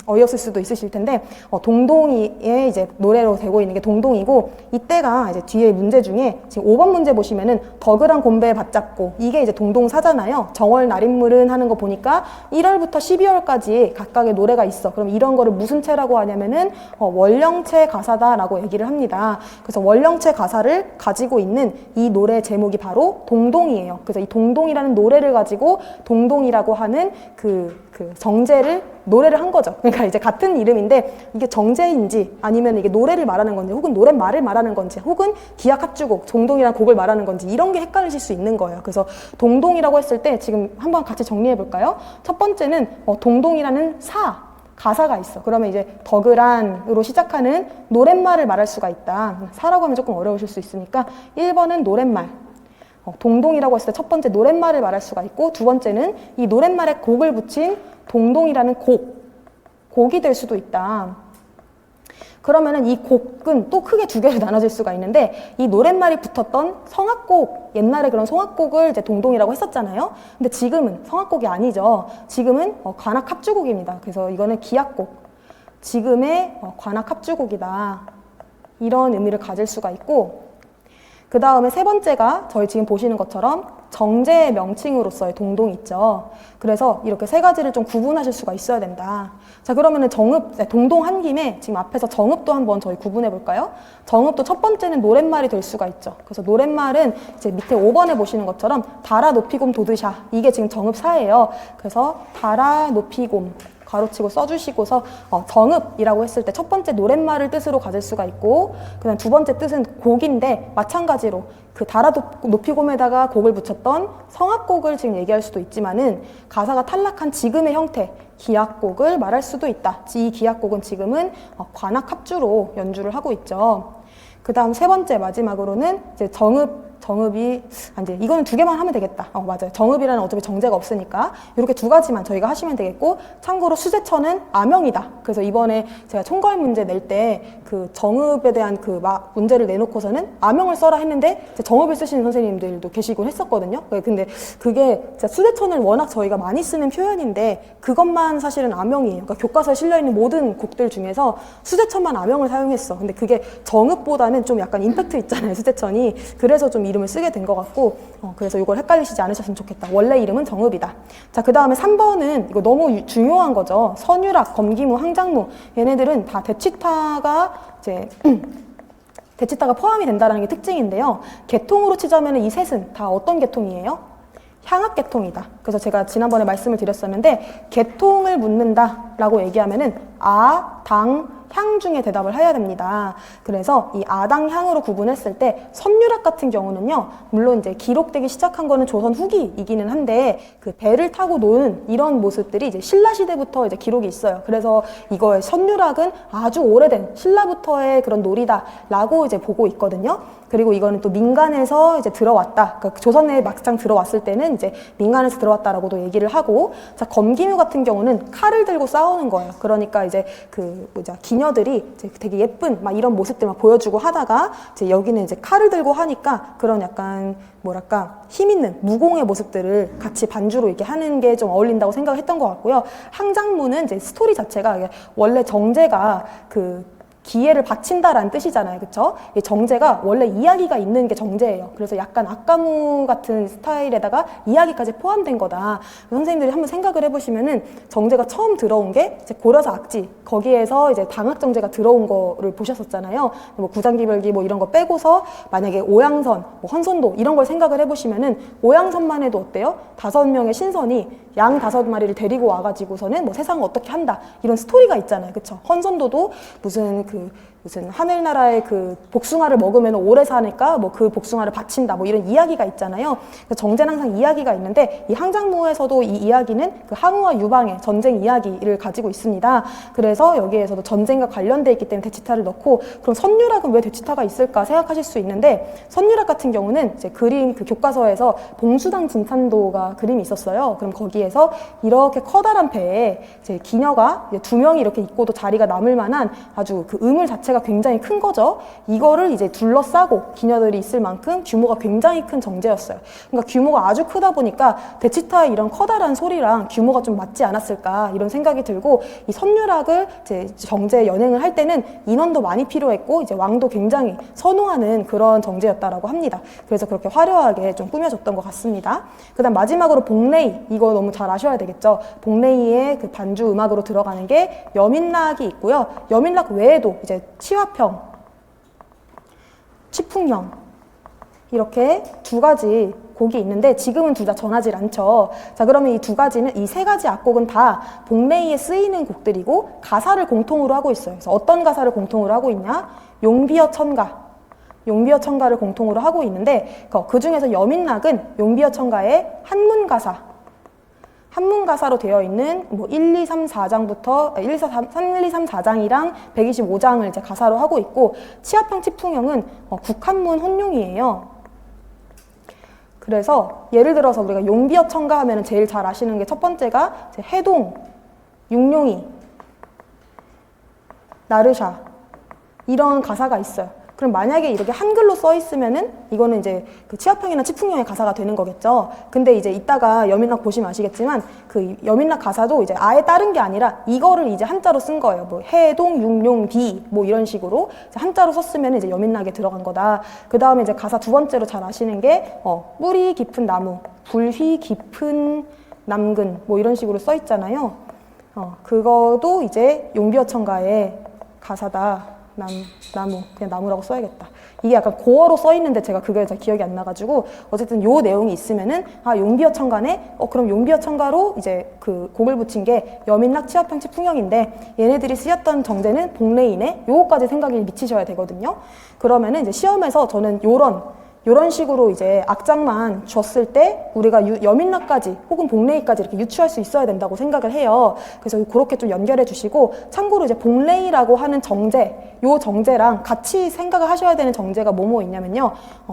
[SPEAKER 1] 어이없을 수도 있으실 텐데 동동이의 이제 노래로 되고 있는 게 동동이고 이때가 이제 뒤에 문제 중에 지금 5번 문제 보시면은 덕을한 곰배에 받잡고 이게 이제 동동사잖아요. 정월 날인물은 하는 거 보니까 1월부터 12월까지 각각의 노래가 있어. 그럼 이런 거를 무슨 채라고 하냐면은 원령체 가사다라고 얘기를 합니다. 그래서 원령체 가사를 가지고 있는 이 노래 제목이 바로 동동이에요. 그래서 이 동동이라는 노래를 가지고 동동이라고 하는 그 정제를 노래를 한 거죠. 그러니까 이제 같은 이름인데 이게 정제인지 아니면 이게 노래를 말하는 건지 혹은 노랫말을 말하는 건지 혹은 기악합주곡 동동이라는 곡을 말하는 건지 이런 게 헷갈리실 수 있는 거예요. 그래서 동동이라고 했을 때 지금 한번 같이 정리해 볼까요? 첫 번째는 동동이라는 가사가 있어. 그러면 이제 덕을한으로 시작하는 노랫말을 말할 수가 있다. 사라고 하면 조금 어려우실 수 있으니까 1번은 노랫말. 동동이라고 했을 때 첫 번째 노랫말을 말할 수가 있고 두 번째는 이 노랫말에 곡을 붙인 동동이라는 곡이 될 수도 있다. 그러면은 이 곡은 또 크게 두 개로 나눠질 수가 있는데 이 노랫말이 붙었던 성악곡, 옛날에 그런 성악곡을 이제 동동이라고 했었잖아요. 근데 지금은 성악곡이 아니죠. 지금은 관악합주곡입니다. 그래서 이거는 기악곡, 지금의 관악합주곡이다. 이런 의미를 가질 수가 있고 그 다음에 세 번째가 저희 지금 보시는 것처럼 정제의 명칭으로서의 동동 있죠. 그래서 이렇게 세 가지를 좀 구분하실 수가 있어야 된다. 자, 그러면은 동동 한 김에 지금 앞에서 정읍도 한번 저희 구분해 볼까요? 정읍도 첫 번째는 노랫말이 될 수가 있죠. 그래서 노랫말은 이제 밑에 5번에 보시는 것처럼 달아 높이곰 도드샤. 이게 지금 정읍사예요. 그래서 달아 높이곰. 가로치고 써주시고서 정읍이라고 했을 때 첫 번째 노랫말을 뜻으로 가질 수가 있고 그다음 두 번째 뜻은 곡인데 마찬가지로 그 달아 높이곰에다가 곡을 붙였던 성악곡을 지금 얘기할 수도 있지만은 가사가 탈락한 지금의 형태 기악곡을 말할 수도 있다. 이 기악곡은 지금은 관악합주로 연주를 하고 있죠. 그 다음 세 번째 마지막으로는 이제 정읍이 이제 이거는 두 개만 하면 되겠다. 맞아요. 정읍이라는 어차피 정제가 없으니까 이렇게 두 가지만 저희가 하시면 되겠고 참고로 수제천은 아명이다. 그래서 이번에 제가 총괄 문제 낼 때 그 정읍에 대한 문제를 내놓고서는 아명을 써라 했는데 정읍을 쓰시는 선생님들도 계시곤 했었거든요. 근데 그게 수제천을 워낙 저희가 많이 쓰는 표현인데 그것만 사실은 아명이에요. 그러니까 교과서에 실려있는 모든 곡들 중에서 수제천만 아명을 사용했어. 근데 그게 정읍보다는 좀 약간 임팩트 있잖아요. 수제천이. 그래서 좀 이름을 쓰게 된 것 같고 그래서 이걸 헷갈리시지 않으셨으면 좋겠다. 원래 이름은 정읍이다. 자, 그 다음에 3번은 이거 너무 중요한 거죠. 선유락, 검기무, 항장무 얘네들은 다 대치타가 이제 대치타가 포함이 된다는 게 특징인데요. 계통으로 치자면 이 셋은 다 어떤 계통이에요? 향악계통이다. 그래서 제가 지난번에 말씀을 드렸었는데 계통을 묻는다라고 얘기하면은 당, 향 중에 대답을 해야 됩니다. 그래서 이 아당향으로 구분했을 때 선유락 같은 경우는요, 물론 이제 기록되기 시작한 거는 조선 후기이기는 한데 그 배를 타고 노는 이런 모습들이 이제 신라 시대부터 이제 기록이 있어요. 그래서 이거의 선유락은 아주 오래된 신라부터의 그런 놀이다라고 이제 보고 있거든요. 그리고 이거는 또 민간에서 이제 들어왔다. 그러니까 조선에 막상 들어왔을 때는 이제 민간에서 들어왔다라고도 얘기를 하고, 자, 검기묘 같은 경우는 칼을 들고 싸우는 거예요. 그러니까 이제 기녀들이 이제 되게 예쁜 막 이런 모습들만 보여주고 하다가 이제 여기는 이제 칼을 들고 하니까 그런 약간 힘 있는 무공의 모습들을 같이 반주로 이렇게 하는 게 좀 어울린다고 생각했던 것 같고요. 항장무는 이제 스토리 자체가 원래 정제가 기회를 바친다라는 뜻이잖아요. 그쵸? 이 정제가 원래 이야기가 있는 게 정제예요. 그래서 약간 악가무 같은 스타일에다가 이야기까지 포함된 거다. 선생님들이 한번 생각을 해보시면은 정제가 처음 들어온 게 이제 고려사 악지, 거기에서 이제 당학정제가 들어온 거를 보셨었잖아요. 구장기별기 이런 거 빼고서 만약에 오양선, 헌선도 이런 걸 생각을 해보시면은 오양선만 해도 어때요? 5명의 신선이 양 5마리를 데리고 와가지고서는 세상을 어떻게 한다. 이런 스토리가 있잖아요. 그쵸? 헌선도도 무슨 무슨 하늘나라의 그 복숭아를 먹으면 오래 사니까 뭐 그 복숭아를 바친다 뭐 이런 이야기가 있잖아요. 그래서 정제는 항상 이야기가 있는데 이 항장무에서도 이 이야기는 그 항우와 유방의 전쟁 이야기를 가지고 있습니다. 그래서 여기에서도 전쟁과 관련돼 있기 때문에 대치타를 넣고, 그럼 선유락은 왜 대치타가 있을까 생각하실 수 있는데, 선유락 같은 경우는 이제 그림 그 교과서에서 봉수당 진탄도가 그림이 있었어요. 그럼 거기에서 이렇게 커다란 배에 이제 기녀가 이제 2명이 이렇게 있고도 자리가 남을 만한 아주 그 의물 자체가 굉장히 큰 거죠. 이거를 이제 둘러싸고 기녀들이 있을 만큼 규모가 굉장히 큰 정제였어요. 그러니까 규모가 아주 크다 보니까 대치타의 이런 커다란 소리랑 규모가 좀 맞지 않았을까 이런 생각이 들고, 이 선유락을 이제 정제 연행을 할 때는 인원도 많이 필요했고 이제 왕도 굉장히 선호하는 그런 정제였다라고 합니다. 그래서 그렇게 화려하게 좀 꾸며졌던 것 같습니다. 그다음 마지막으로 복레이, 이거 너무 잘 아셔야 되겠죠. 복레이의 그 반주 음악으로 들어가는 게 여민락이 있고요. 여민락 외에도 이제 치화평, 취풍령 이렇게 2가지 곡이 있는데 지금은 둘 다 전하질 않죠. 자, 그러면 이 2가지는, 이 3가지 악곡은 다 복레이에 쓰이는 곡들이고 가사를 공통으로 하고 있어요. 그래서 어떤 가사를 공통으로 하고 있냐? 용비어 천가, 용비어 천가를 공통으로 하고 있는데 그 중에서 여민락은 용비어 천가의 한문 가사로 되어 있는 뭐 1, 2, 3, 4장부터 1, 2, 3, 4장이랑 125장을 이제 가사로 하고 있고, 치화평 치풍형은 국한문 혼용이에요. 그래서 예를 들어서 우리가 용비어 천가 하면은 제일 잘 아시는 게 첫 번째가 이제 해동, 육룡이, 나르샤 이런 가사가 있어요. 그럼 만약에 이렇게 한글로 써 있으면은 이거는 이제 그 치화평이나 치풍령의 가사가 되는 거겠죠. 근데 이제 이따가 여민락 보시면 아시겠지만 그 여민락 가사도 이제 아예 다른 게 아니라 이거를 이제 한자로 쓴 거예요. 뭐 해동, 육룡, 비 뭐 이런 식으로 한자로 썼으면 이제 여민락에 들어간 거다. 그 다음에 이제 가사 2번째로 잘 아시는 게 뿌리 깊은 나무, 불휘 깊은 남근 뭐 이런 식으로 써 있잖아요. 그거도 이제 용비어 천가의 가사다. 나무, 그냥 나무라고 써야겠다. 이게 약간 고어로 써 있는데 제가 그게 잘 기억이 안 나가지고 어쨌든 요 내용이 있으면은 용비어 천가네? 그럼 용비어 천가로 이제 그 곡을 붙인 게 여민락, 치화평, 치풍령인데 얘네들이 쓰였던 정제는 복레이네? 요거까지 생각이 미치셔야 되거든요. 그러면은 이제 시험에서 저는 요런 식으로 이제 악장만 줬을 때 우리가 여민락까지 혹은 복레이까지 이렇게 유추할 수 있어야 된다고 생각을 해요. 그래서 그렇게 좀 연결해 주시고, 참고로 이제 복레이라고 하는 정제, 요 정제랑 같이 생각을 하셔야 되는 정제가 뭐뭐 있냐면요.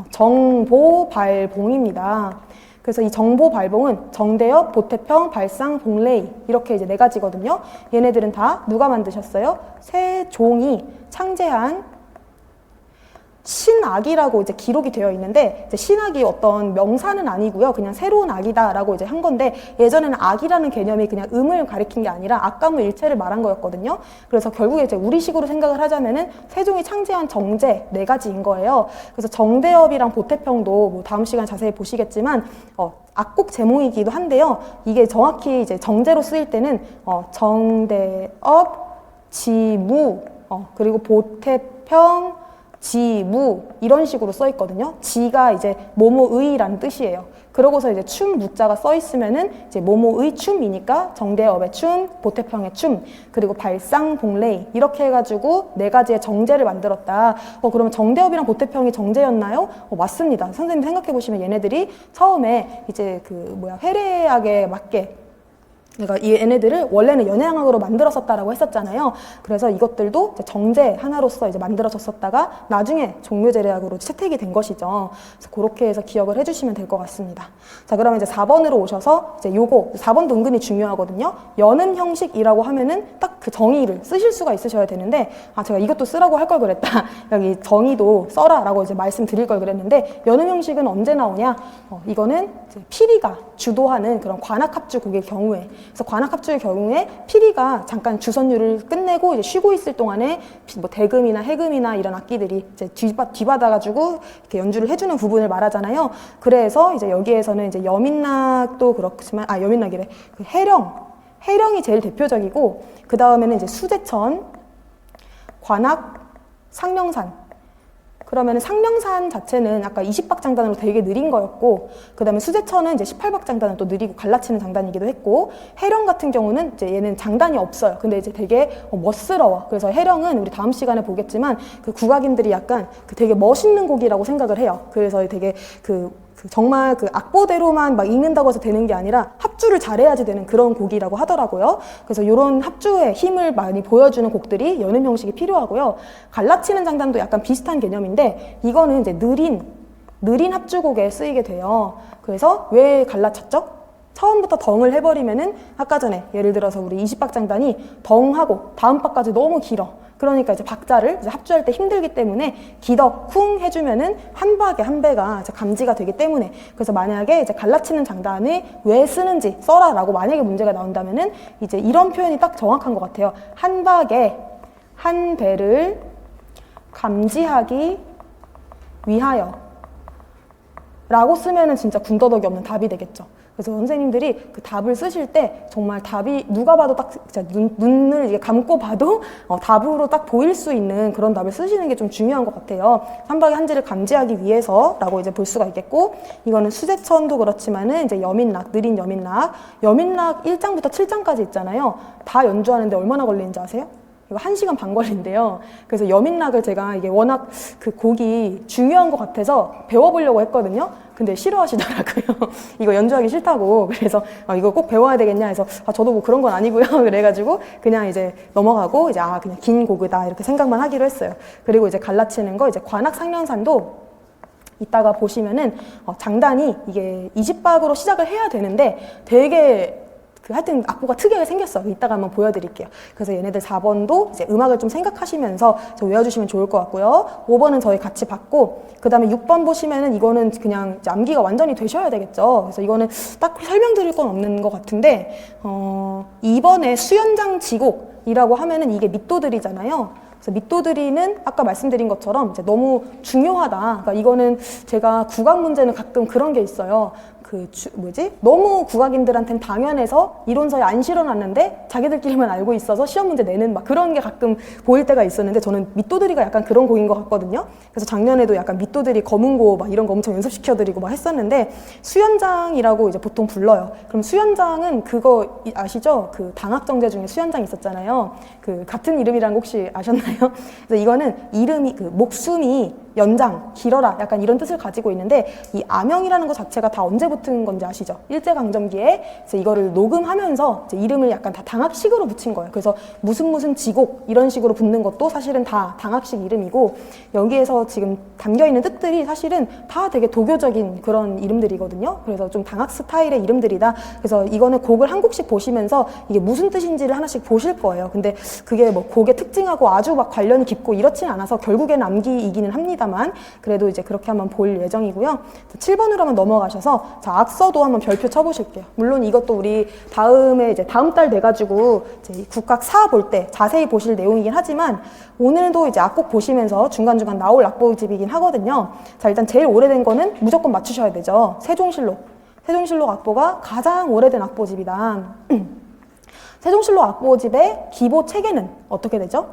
[SPEAKER 1] 정보발봉입니다. 그래서 이 정보발봉은 정대엽, 보태평, 발상, 복레이 이렇게 이제 4가지거든요. 얘네들은 다 누가 만드셨어요? 세종이 창제한 신악이라고 이제 기록이 되어 있는데, 이제 신악이 어떤 명사는 아니고요. 그냥 새로운 악이다라고 이제 한 건데, 예전에는 악이라는 개념이 그냥 음을 가리킨 게 아니라 악가무 일체를 말한 거였거든요. 그래서 결국에 이제 우리식으로 생각을 하자면은 세종이 창제한 정제 4가지인 거예요. 그래서 정대엽이랑 보태평도 뭐 다음 시간에 자세히 보시겠지만 악곡 제목이기도 한데요. 이게 정확히 이제 정제로 쓰일 때는 정대엽, 지무, 그리고 보태평, 지무 이런 식으로 써 있거든요. 지가 이제 뭐뭐의라는 뜻이에요. 그러고서 이제 춤 무자가 써 있으면은 이제 뭐뭐의 춤이니까 정대엽의 춤, 보태평의 춤, 그리고 발상, 복레이 이렇게 해가지고 4가지의 정제를 만들었다. 그러면 정대엽이랑 보태평이 정제였나요? 맞습니다. 선생님 생각해 보시면 얘네들이 처음에 이제 회례학에 맞게, 그러니까 이 얘네들을 원래는 연회양악으로 만들었었다라고 했었잖아요. 그래서 이것들도 이제 정제 하나로서 이제 만들어졌었다가 나중에 종묘제례학으로 채택이 된 것이죠. 그래서 그렇게 해서 기억을 해주시면 될 것 같습니다. 자, 그러면 이제 4번으로 오셔서 이제 요거 4번도 은근히 중요하거든요. 연음 형식이라고 하면은 딱 그 정의를 쓰실 수가 있으셔야 되는데, 제가 이것도 쓰라고 할 걸 그랬다. 여기 정의도 써라라고 이제 말씀드릴 걸 그랬는데, 연음 형식은 언제 나오냐? 이거는 이제 피리가 주도하는 그런 관악합주 곡의 경우에, 그래서 관악합주의 경우에 피리가 잠깐 주선율을 끝내고 이제 쉬고 있을 동안에 뭐 대금이나 해금이나 이런 악기들이 이제 뒤받아가지고 이렇게 연주를 해주는 부분을 말하잖아요. 그래서 이제 여기에서는 이제 여민락도 그렇지만, 여민락이래. 그 해령이 제일 대표적이고, 그 다음에는 이제 수제천, 관악, 상령산, 그러면 상령산 자체는 아까 20박 장단으로 되게 느린 거였고, 그 다음에 수제천은 이제 18박 장단은 또 느리고 갈라치는 장단이기도 했고, 해령 같은 경우는 이제 얘는 장단이 없어요. 근데 이제 되게 멋스러워. 그래서 해령은 우리 다음 시간에 보겠지만 그 국악인들이 약간 그 되게 멋있는 곡이라고 생각을 해요. 그래서 되게 정말 그 악보대로만 막 읽는다고 해서 되는 게 아니라 합주를 잘해야지 되는 그런 곡이라고 하더라고요. 그래서 이런 합주의 힘을 많이 보여주는 곡들이 연음 형식이 필요하고요. 갈라치는 장단도 약간 비슷한 개념인데 이거는 이제 느린 합주곡에 쓰이게 돼요. 그래서 왜 갈라쳤죠? 처음부터 덩을 해버리면은 아까 전에 예를 들어서 우리 20박 장단이 덩하고 다음 박까지 너무 길어. 그러니까 이제 박자를 이제 합주할 때 힘들기 때문에 기덕 쿵 해주면은 한 박에 한 배가 이제 감지가 되기 때문에, 그래서 만약에 이제 갈라치는 장단을 왜 쓰는지 써라라고 만약에 문제가 나온다면은 이제 이런 표현이 딱 정확한 것 같아요. 한 박에 한 배를 감지하기 위하여 라고 쓰면은 진짜 군더더기 없는 답이 되겠죠. 그래서 선생님들이 그 답을 쓰실 때 정말 답이 누가 봐도 딱 진짜 눈을 이게 감고 봐도 답으로 딱 보일 수 있는 그런 답을 쓰시는 게 좀 중요한 것 같아요. 한박의 한지를 감지하기 위해서라고 이제 볼 수가 있겠고, 이거는 수제천도 그렇지만은 이제 여민락, 느린 여민락 1장부터 7장까지 있잖아요. 다 연주하는데 얼마나 걸리는지 아세요? 이거 1시간 반 걸린대요. 그래서 여민락을 제가 이게 워낙 그 곡이 중요한 것 같아서 배워보려고 했거든요. 근데 싫어하시더라고요. 이거 연주하기 싫다고. 그래서 이거 꼭 배워야 되겠냐 해서 저도 뭐 그런 건 아니고요. 그래가지고 그냥 이제 넘어가고 이제 그냥 긴 곡이다 이렇게 생각만 하기로 했어요. 그리고 이제 갈라치는 거 이제 관악 상련산도 이따가 보시면은 장단이 이게 20박으로 시작을 해야 되는데 되게 하여튼 악보가 특이하게 생겼어. 이따가 한번 보여드릴게요. 그래서 얘네들 4번도 이제 음악을 좀 생각하시면서 외워주시면 좋을 것 같고요. 5번은 저희 같이 봤고, 그 다음에 6번 보시면은 이거는 그냥 이제 암기가 완전히 되셔야 되겠죠. 그래서 이거는 딱 설명드릴 건 없는 것 같은데, 2번에 수연장 지곡이라고 하면은 이게 밑도들이잖아요. 그래서 밑도들이는 아까 말씀드린 것처럼 이제 너무 중요하다. 그러니까 이거는 제가 국악 문제는 가끔 그런 게 있어요. 너무 국악인들한테는 당연해서 이론서에 안 실어놨는데 자기들끼리만 알고 있어서 시험 문제 내는 막 그런 게 가끔 보일 때가 있었는데, 저는 밑도들이가 약간 그런 곡인 것 같거든요. 그래서 작년에도 약간 밑도들이 검은고 막 이런 거 엄청 연습시켜드리고 막 했었는데, 수연장이라고 이제 보통 불러요. 그럼 수연장은 그거 아시죠? 그 당학정제 중에 수연장 있었잖아요. 그 같은 이름이라는 거 혹시 아셨나요? 그래서 이거는 이름이 목숨이 연장, 길어라 약간 이런 뜻을 가지고 있는데, 이 암영이라는 것 자체가 다 언제 붙은 건지 아시죠? 일제강점기에 그래서 이거를 녹음하면서 이제 이름을 약간 다 당학식으로 붙인 거예요. 그래서 무슨 지곡 이런 식으로 붙는 것도 사실은 다 당학식 이름이고, 여기에서 지금 담겨있는 뜻들이 사실은 다 되게 도교적인 그런 이름들이거든요. 그래서 좀 당학 스타일의 이름들이다. 그래서 이거는 곡을 한 곡씩 보시면서 이게 무슨 뜻인지를 하나씩 보실 거예요. 근데 그게 뭐 곡의 특징하고 아주 막 관련이 깊고 이렇진 않아서 결국엔 암기이기는 합니다만, 그래도 이제 그렇게 한번 볼 예정이고요. 7번으로 한번 넘어가셔서 자, 악서도 한번 별표 쳐보실게요. 물론 이것도 우리 다음에 이제 다음 달 돼가지고 이제 국악 4 볼 때 자세히 보실 내용이긴 하지만, 오늘도 이제 악곡 보시면서 중간중간 나올 악보집이긴 하거든요. 자, 일단 제일 오래된 거는 무조건 맞추셔야 되죠. 세종실록 악보가 가장 오래된 악보집이다. 세종실록 악보집의 기보 체계는 어떻게 되죠?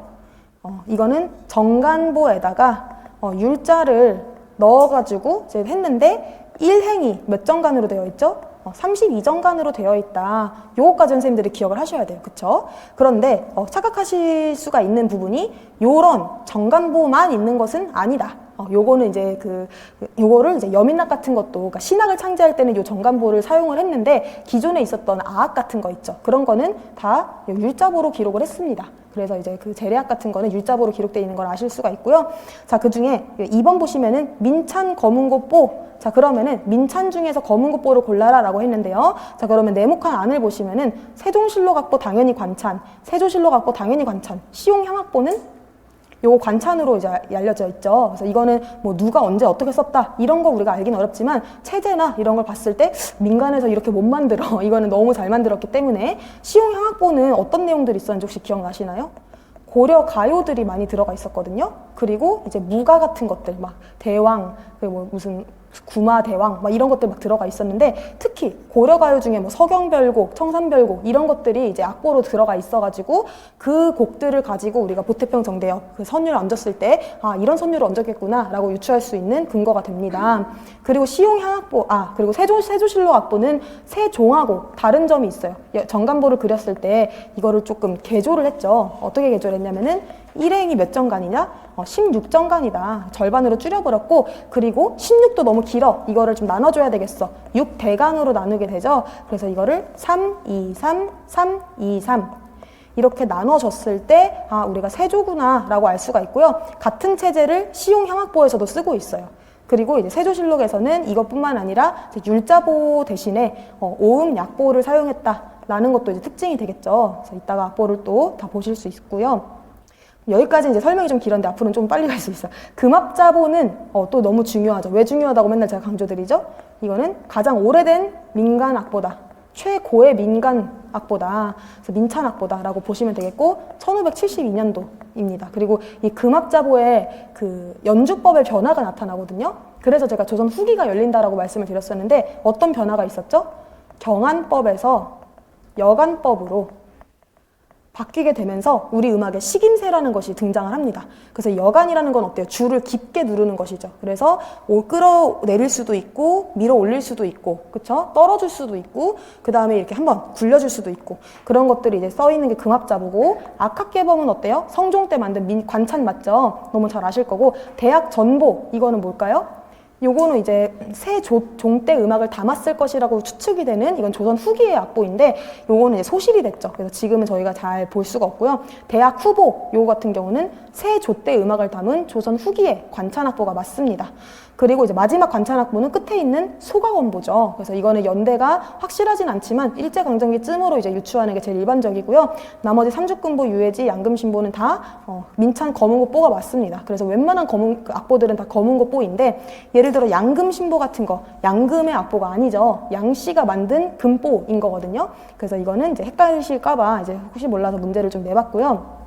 [SPEAKER 1] 이거는 정간보에다가 율자를 넣어가지고 이제 했는데 1행이 몇 정간으로 되어 있죠? 32정간으로 되어 있다. 요거까지 선생님들이 기억을 하셔야 돼요. 그쵸? 그런데 착각하실 수가 있는 부분이 요런 정간보만 있는 것은 아니다. 요거는 이제 요거를 이제 여민락 같은 것도, 그러니까 신학을 창제할 때는 요 정간보를 사용을 했는데, 기존에 있었던 아악 같은 거 있죠. 그런 거는 다 율자보로 기록을 했습니다. 그래서 이제 그 재래악 같은 거는 율자보로 기록되어 있는 걸 아실 수가 있고요. 자, 그 중에 2번 보시면은 민찬 검은고보. 자, 그러면은 민찬 중에서 검은고보를 골라라 라고 했는데요. 자, 그러면 네모칸 안을 보시면은 세종실록 악보 당연히 관찬, 세조실록 악보 당연히 관찬, 시용향악보는 요거 관찬으로 이제 알려져 있죠. 그래서 이거는 뭐 누가 언제 어떻게 썼다 이런 거 우리가 알기는 어렵지만, 체제나 이런 걸 봤을 때 민간에서 이렇게 못 만들어. 이거는 너무 잘 만들었기 때문에. 시용향악보는 어떤 내용들이 있었는지 혹시 기억나시나요? 고려 가요들이 많이 들어가 있었거든요. 그리고 이제 무가 같은 것들, 막 대왕, 뭐 무슨 구마대왕 막 이런 것들 막 들어가 있었는데, 특히 고려가요 중에 뭐 서경별곡, 청산별곡 이런 것들이 이제 악보로 들어가 있어가지고 그 곡들을 가지고 우리가 보태평 정대엽 그 선율을 얹었을 때 이런 선율을 얹었겠구나 라고 유추할 수 있는 근거가 됩니다. 그리고 시용향악보, 그리고 세조실록 악보는 세종하고 다른 점이 있어요. 정간보를 그렸을 때 이거를 조금 개조를 했죠. 어떻게 개조를 했냐면은 일행이 몇 정간이냐? 16정간이다. 절반으로 줄여버렸고, 그리고 16도 너무 길어. 이거를 좀 나눠줘야 되겠어. 6대강으로 나누게 되죠. 그래서 이거를 3, 2, 3, 3, 2, 3 이렇게 나눠줬을 때 우리가 세조구나 라고 알 수가 있고요. 같은 체제를 시용향악보에서도 쓰고 있어요. 그리고 이제 세조실록에서는 이것뿐만 아니라 율자보 대신에 오음 약보를 사용했다라는 것도 이제 특징이 되겠죠. 그래서 이따가 악보를 또 다 보실 수 있고요. 여기까지 이제 설명이 좀 길었는데 앞으로는 좀 빨리 갈 수 있어요. 금합자보는 또 너무 중요하죠. 왜 중요하다고 맨날 제가 강조드리죠? 이거는 가장 오래된 민간 악보다. 최고의 민간 악보다. 그래서 민찬 악보다라고 보시면 되겠고, 1572년도입니다. 그리고 이 금합자보에 그 연주법의 변화가 나타나거든요. 그래서 제가 조선 후기가 열린다라고 말씀을 드렸었는데, 어떤 변화가 있었죠? 경안법에서 여간법으로 바뀌게 되면서 우리 음악에 식임새라는 것이 등장을 합니다. 그래서 여간이라는 건 어때요? 줄을 깊게 누르는 것이죠. 그래서 끌어내릴 수도 있고 밀어 올릴 수도 있고, 그쵸? 떨어줄 수도 있고, 그 다음에 이렇게 한번 굴려줄 수도 있고, 그런 것들이 이제 써 있는 게 금합자보고, 악학개범은 어때요? 성종 때 만든 관찬 맞죠? 너무 잘 아실 거고, 대학 전보 이거는 뭘까요? 요거는 이제 세종 때 음악을 담았을 것이라고 추측이 되는, 이건 조선 후기의 악보인데 요거는 이제 소실이 됐죠. 그래서 지금은 저희가 잘 볼 수가 없고요. 대학 후보 요거 같은 경우는 세조 때 음악을 담은 조선 후기의 관찬악보가 맞습니다. 그리고 이제 마지막 관찬악보는 끝에 있는 소가원보죠. 그래서 이거는 연대가 확실하진 않지만 일제강점기쯤으로 이제 유추하는 게 제일 일반적이고요. 나머지 삼죽금보, 유해지, 양금신보는 다 민찬 검은고보가 맞습니다. 그래서 웬만한 악보들은 다 검은고보인데, 예를 들어 양금신보 같은 거, 양금의 악보가 아니죠. 양씨가 만든 금보인 거거든요. 그래서 이거는 이제 헷갈리실까봐 이제 혹시 몰라서 문제를 좀 내봤고요.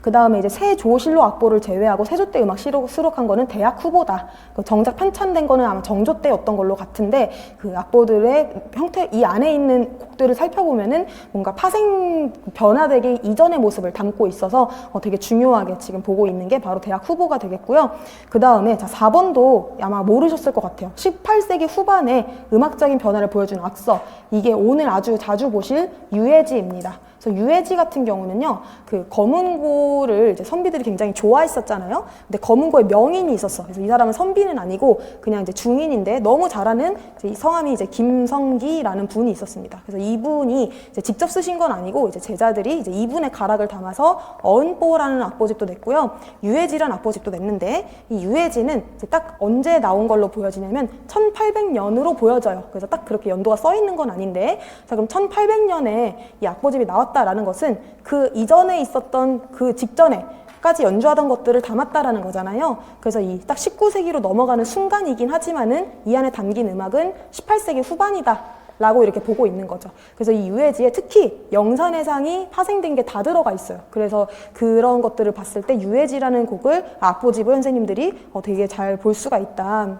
[SPEAKER 1] 그 다음에 이제 세조실록 악보를 제외하고 세조 때 음악 수록한 거는 대학 후보다. 정작 편찬된 거는 아마 정조 때였던 걸로 같은데, 그 악보들의 형태, 이 안에 있는 곡들을 살펴보면은 뭔가 파생 변화되기 이전의 모습을 담고 있어서 되게 중요하게 지금 보고 있는 게 바로 대학 후보가 되겠고요. 그 다음에 4번도 아마 모르셨을 것 같아요. 18세기 후반에 음악적인 변화를 보여주는 악서. 이게 오늘 아주 자주 보실 유해지입니다. 그래서 유해지 같은 경우는요, 그 검은고를 이제 선비들이 굉장히 좋아했었잖아요. 근데 검은고에 명인이 있었어. 그래서 이 사람은 선비는 아니고 그냥 이제 중인인데 너무 잘하는 이제 성함이 이제 김성기라는 분이 있었습니다. 그래서 이분이 이제 직접 쓰신 건 아니고 이제 제자들이 이제 이분의 가락을 담아서 어은보라는 악보집도 냈고요. 유해지라는 악보집도 냈는데, 이 유해지는 이제 딱 언제 나온 걸로 보여지냐면 1800년으로 보여져요. 그래서 딱 그렇게 연도가 써 있는 건 아닌데, 자 그럼 1800년에 이 악보집이 나왔다라는 것은 그 이전에 있었던 그 직전에까지 연주하던 것들을 담았다라는 거잖아요. 그래서 이 딱 19세기로 넘어가는 순간이긴 하지만은 이 안에 담긴 음악은 18세기 후반이다 라고 이렇게 보고 있는 거죠. 그래서 이 유해지에 특히 영산해상이 파생된 게 다 들어가 있어요. 그래서 그런 것들을 봤을 때 유해지라는 곡을 악보집을 선생님들이 되게 잘 볼 수가 있다.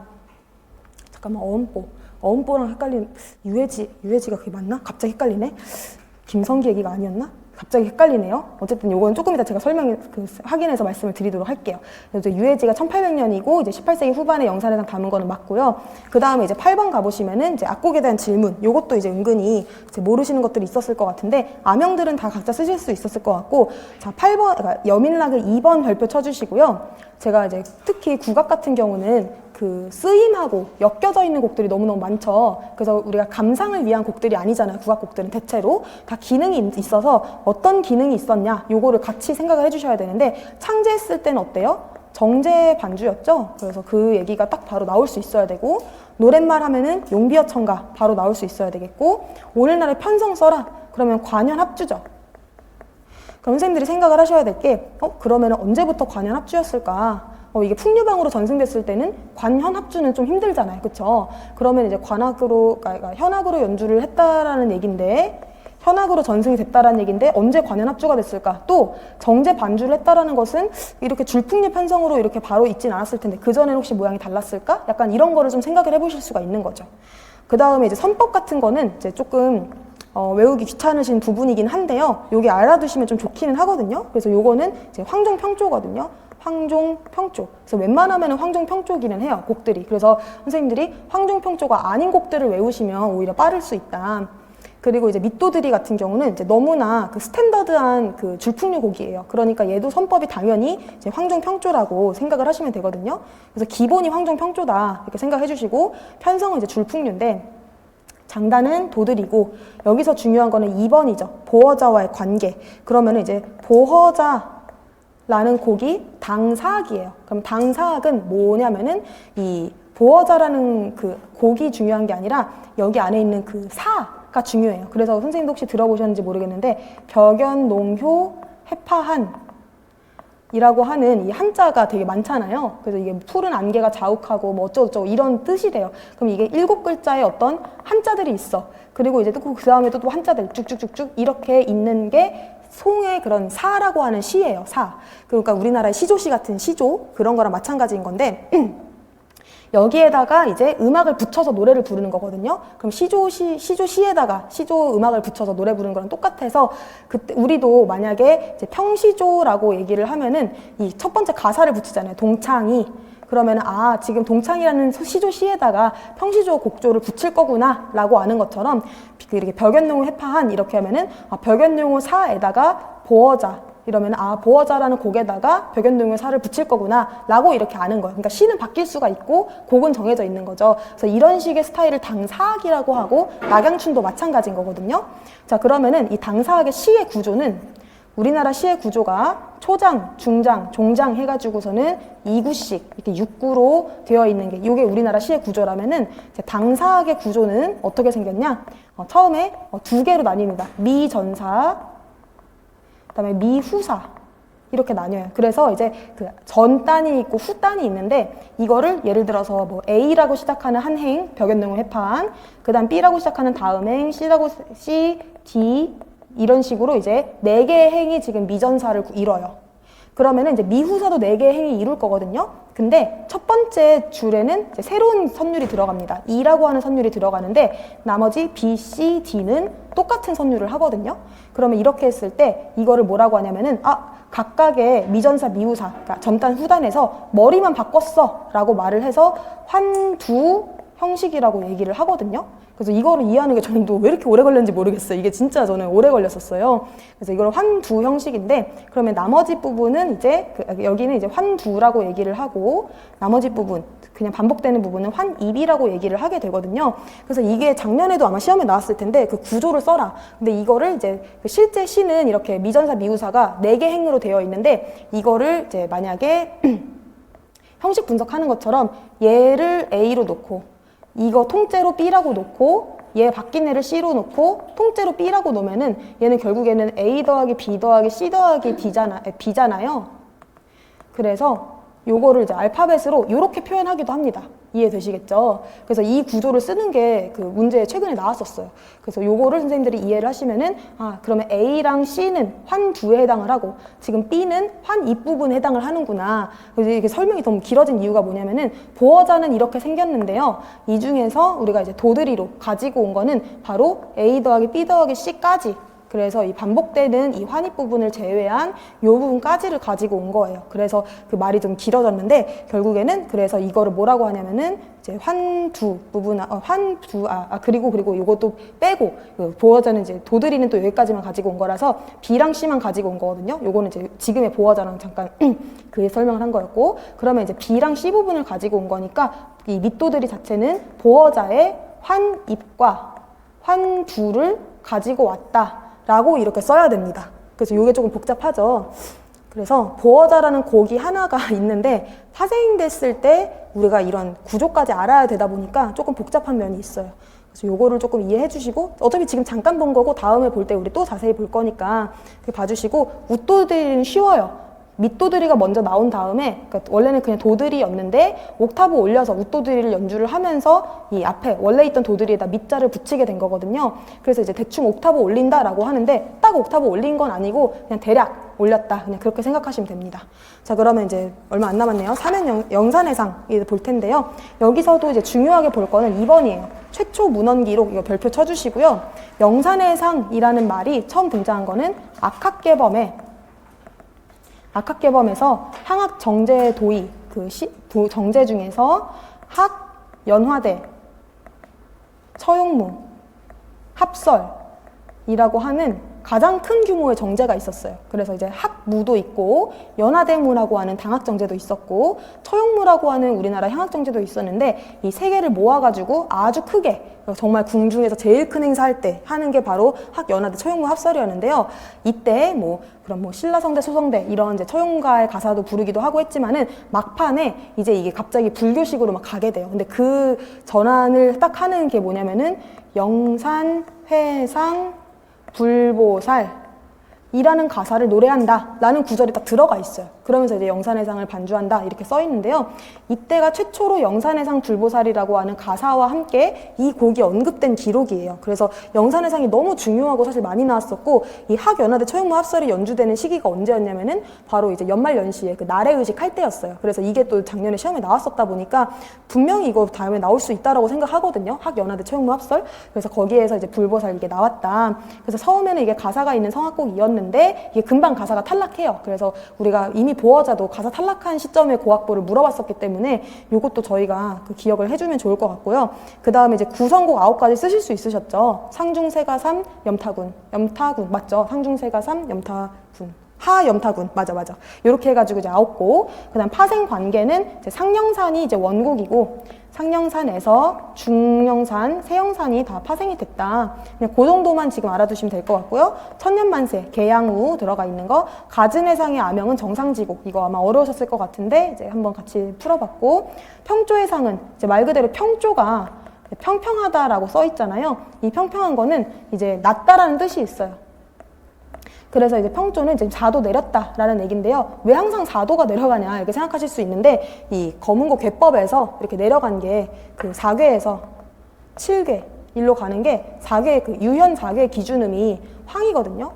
[SPEAKER 1] 잠깐만, 어음보랑 헷갈리는, 유해지가 그게 맞나? 갑자기 헷갈리네. 김성기 얘기가 아니었나? 갑자기 헷갈리네요. 어쨌든 요건 조금 이따 제가 확인해서 말씀을 드리도록 할게요. 그래서 유해지가 1800년이고 이제 18세기 후반에 영산해상 담은 거는 맞고요. 그 다음에 이제 8번 가보시면은 이제 악곡에 대한 질문, 요것도 이제 은근히 이제 모르시는 것들이 있었을 것 같은데, 암형들은 다 각자 쓰실 수 있었을 것 같고, 자 8번, 그러니까 여민락을 2번 별표 쳐주시고요. 제가 이제 특히 국악 같은 경우는 그 쓰임하고 엮여져 있는 곡들이 너무너무 많죠. 그래서 우리가 감상을 위한 곡들이 아니잖아요. 국악곡들은 대체로 다 기능이 있어서 어떤 기능이 있었냐, 요거를 같이 생각을 해주셔야 되는데, 창제했을 때는 어때요? 정제 반주였죠. 그래서 그 얘기가 딱 바로 나올 수 있어야 되고, 노랫말 하면은 용비어 청가 바로 나올 수 있어야 되겠고, 오늘날의 편성 써라 그러면 관현 합주죠. 그럼 선생님들이 생각을 하셔야 될 게, 그러면 언제부터 관현 합주였을까? 이게 풍류방으로 전승됐을 때는 관현 합주는 좀 힘들잖아요. 그쵸? 그러면 이제 관악으로, 그러니까 현악으로 연주를 했다라는 얘기인데, 현악으로 전승이 됐다라는 얘기인데 언제 관현 합주가 됐을까? 또 정제 반주를 했다라는 것은 이렇게 줄풍립 편성으로 이렇게 바로 있진 않았을 텐데 그 전에는 혹시 모양이 달랐을까? 약간 이런 거를 좀 생각을 해보실 수가 있는 거죠. 그 다음에 이제 선법 같은 거는 이제 조금 외우기 귀찮으신 부분이긴 한데요. 여기 알아두시면 좀 좋기는 하거든요. 그래서 요거는 이제 황종평조거든요. 황종평조. 그래서 웬만하면 황종평조기는 해요, 곡들이. 그래서 선생님들이 황종평조가 아닌 곡들을 외우시면 오히려 빠를 수 있다. 그리고 이제 밑도들이 같은 경우는 이제 너무나 그 스탠더드한 그 줄풍류 곡이에요. 그러니까 얘도 선법이 당연히 이제 황종평조라고 생각을 하시면 되거든요. 그래서 기본이 황종평조다 이렇게 생각해 주시고 편성은 이제 줄풍류인데 장단은 도들이고 여기서 중요한 거는 2번이죠. 보허자와의 관계. 그러면 이제 보허자라는 곡이 당사악이에요. 그럼 당사악은 뭐냐면은 이 보허자라는 그 곡이 중요한 게 아니라 여기 안에 있는 그 사가 중요해요. 그래서 선생님도 혹시 들어보셨는지 모르겠는데 벽연, 농효, 해파한 이라고 하는 이 한자가 되게 많잖아요. 그래서 이게 푸른 안개가 자욱하고 뭐 어쩌고저쩌고 이런 뜻이래요. 그럼 이게 7글자의 어떤 한자들이 있어. 그리고 이제 또 그 다음에도 또 한자들 쭉쭉쭉쭉 이렇게 있는 게 송의 그런 사라고 하는 시예요. 사. 그러니까 우리나라의 시조시 같은 시조 그런 거랑 마찬가지인 건데 여기에다가 이제 음악을 붙여서 노래를 부르는 거거든요. 그럼 시조시에다가 시조 음악을 붙여서 노래 부르는 거랑 똑같아서 그때 우리도 만약에 이제 평시조라고 얘기를 하면은 이 첫 번째 가사를 붙이잖아요. 동창이. 그러면은 아 지금 동창이라는 시조시에다가 평시조 곡조를 붙일 거구나 라고 아는 것처럼 이렇게 벽연농호 해파한 이렇게 하면은 아, 벽연농호 사에다가 보어자 이러면 아 보어자라는 곡에다가 벽연동의 사를 붙일 거구나 라고 이렇게 아는 거예요. 그러니까 시는 바뀔 수가 있고 곡은 정해져 있는 거죠. 그래서 이런 식의 스타일을 당사악이라고 하고 낙양춘도 마찬가지인 거거든요. 자 그러면은 이 당사악의 시의 구조는 우리나라 시의 구조가 초장, 중장, 종장 해가지고서는 2구씩 이렇게 6구로 되어 있는 게 이게 우리나라 시의 구조라면은 당사악의 구조는 어떻게 생겼냐? 처음에 2개로 나뉩니다. 미전사 그다음에 미후사 이렇게 나뉘어요. 그래서 이제 그 전단이 있고 후단이 있는데 이거를 예를 들어서 뭐 A라고 시작하는 한 행 벽연농호 해파한 그다음 B라고 시작하는 다음 행 C, D 이런 식으로 이제 4개의 행이 지금 미전사를 이뤄요. 그러면은 이제 미후사도 4개의 행이 이룰 거거든요. 근데 첫 번째 줄에는 이제 새로운 선율이 들어갑니다. E라고 하는 선율이 들어가는데 나머지 B, C, D는 똑같은 선율을 하거든요. 그러면 이렇게 했을 때 이거를 뭐라고 하냐면은 아 각각의 미전사, 미후사, 그러니까 전단, 후단에서 머리만 바꿨어 라고 말을 해서 환두 형식이라고 얘기를 하거든요. 그래서 이거를 이해하는 게 저는 또 왜 이렇게 오래 걸렸는지 모르겠어요. 이게 진짜 저는 오래 걸렸었어요. 그래서 이걸 환두 형식인데 그러면 나머지 부분은 이제 여기는 이제 환두라고 얘기를 하고 나머지 부분 그냥 반복되는 부분은 환입이라고 얘기를 하게 되거든요. 그래서 이게 작년에도 아마 시험에 나왔을 텐데 그 구조를 써라. 근데 이거를 이제 실제 시는 이렇게 미전사, 미후사가 4개 행으로 되어 있는데 이거를 이제 만약에 형식 분석하는 것처럼 얘를 A로 놓고 이거 통째로 B라고 놓고 얘 바뀐 애를 C로 놓고 통째로 B라고 놓으면은 얘는 결국에는 A 더하기 B 더하기 C 더하기 B잖아요. 그래서 요거를 이제 알파벳으로 이렇게 표현하기도 합니다. 이해되시겠죠? 그래서 이 구조를 쓰는 게 그 문제에 최근에 나왔었어요. 그래서 요거를 선생님들이 이해를 하시면은 아 그러면 A랑 C는 환두에 해당을 하고 지금 B는 환입 부분에 해당을 하는구나. 그래서 이게 설명이 너무 길어진 이유가 뭐냐면은 보어자는 이렇게 생겼는데요. 이 중에서 우리가 이제 도드리로 가지고 온 거는 바로 A 더하기 B 더하기 C까지 그래서 이 반복되는 이 환입 부분을 제외한 이 부분까지를 가지고 온 거예요. 그래서 그 말이 좀 길어졌는데 결국에는 그래서 이거를 뭐라고 하냐면은 이제 환두 부분, 그리고 이것도 빼고 그 보어자는 이제 도드리는 또 여기까지만 가지고 온 거라서 B랑 C만 가지고 온 거거든요. 요거는 이제 지금의 보어자랑 잠깐 그 설명을 한 거였고 그러면 이제 B랑 C 부분을 가지고 온 거니까 이 밑도드리 자체는 보어자의 환입과 환두를 가지고 왔다. 라고 이렇게 써야 됩니다. 그래서 이게 조금 복잡하죠. 그래서 보어자라는 곡이 하나가 있는데 파생이 됐을 때 우리가 이런 구조까지 알아야 되다 보니까 조금 복잡한 면이 있어요. 그래서 요거를 조금 이해해 주시고 어차피 지금 잠깐 본 거고 다음에 볼 때 우리 또 자세히 볼 거니까 봐주시고 웃도들은 쉬워요. 밑도드리가 먼저 나온 다음에, 그러니까 원래는 그냥 도드리였는데 옥타브 올려서 웃도드리를 연주를 하면서 이 앞에 원래 있던 도드리에다 밑자를 붙이게 된 거거든요. 그래서 이제 대충 옥타브 올린다라고 하는데 딱 옥타브 올린 건 아니고 그냥 대략 올렸다, 그냥 그렇게 생각하시면 됩니다. 자, 그러면 이제 얼마 안 남았네요. 사면 영산해상 볼 텐데요. 여기서도 이제 중요하게 볼 거는 2번이에요. 최초 문헌 기록, 이거 별표 쳐주시고요. 영산해상이라는 말이 처음 등장한 거는 악학개범에서 향학정제 도의, 정제 중에서 학, 연화대, 처용무, 합설이라고 하는 가장 큰 규모의 정제가 있었어요. 그래서 이제 학무도 있고 연화대무라고 하는 당학정제도 있었고 처용무라고 하는 우리나라 향학정제도 있었는데 이 세 개를 모아가지고 아주 크게, 정말 궁중에서 제일 큰 행사할 때 하는 게 바로 학연화대 처용무 합설이었는데요. 이때 그럼 신라성대, 소성대 이런 이제 처용가의 가사도 부르기도 하고 했지만은 막판에 이제 이게 갑자기 불교식으로 막 가게 돼요. 근데 그 전환을 딱 하는 게 뭐냐면은 영산, 회상, 불보살 이라는 가사를 노래한다 라는 구절이 딱 들어가 있어요. 그러면서 이제 영산해상을 반주한다 이렇게 써 있는데요. 이때가 최초로 영산해상 불보살이라고 하는 가사와 함께 이 곡이 언급된 기록이에요. 그래서 영산해상이 너무 중요하고 사실 많이 나왔었고, 이 학연화대 처용무 합설이 연주되는 시기가 언제였냐면은 바로 이제 연말연시에 그 나래의식 할 때였어요. 그래서 이게 또 작년에 시험에 나왔었다 보니까 분명히 이거 다음에 나올 수 있다라고 생각하거든요. 학연화대 처용무 합설. 그래서 거기에서 이제 불보살 이게 나왔다. 그래서 처음에는 이게 가사가 있는 성악곡이었는데 이게 금방 가사가 탈락해요. 그래서 우리가 이미 보어자도 가사 탈락한 시점에 고학부를 물어봤었기 때문에 이것도 저희가 그 기억을 해주면 좋을 것 같고요. 그 다음에 이제 구성곡 9가지 쓰실 수 있으셨죠. 상중세가삼, 염타군 맞죠? 상중세가삼, 염타군, 하염타군 맞아. 이렇게 해가지고 이제 9곡. 그다음 파생관계는 이제 상령산이 이제 원곡이고 상령산에서 중령산, 세영산이 다 파생이 됐다. 그냥 그 정도만 지금 알아두시면 될 것 같고요. 천년만세, 계양우 들어가 있는 거, 가진해상의 아명은 정상지곡. 이거 아마 어려우셨을 것 같은데 이제 한번 같이 풀어봤고, 평조해상은 이제 말 그대로 평조가 평평하다라고 써 있잖아요. 이 평평한 거는 이제 낮다라는 뜻이 있어요. 그래서 이제 평조는 지금 4도 내렸다라는 얘기인데요. 왜 항상 4도가 내려가냐 이렇게 생각하실 수 있는데, 이 검은고 궤법에서 이렇게 내려간 게 그 4궤에서 7궤 일로 가는 게 4궤 그 유현 4궤 기준음이 황이거든요.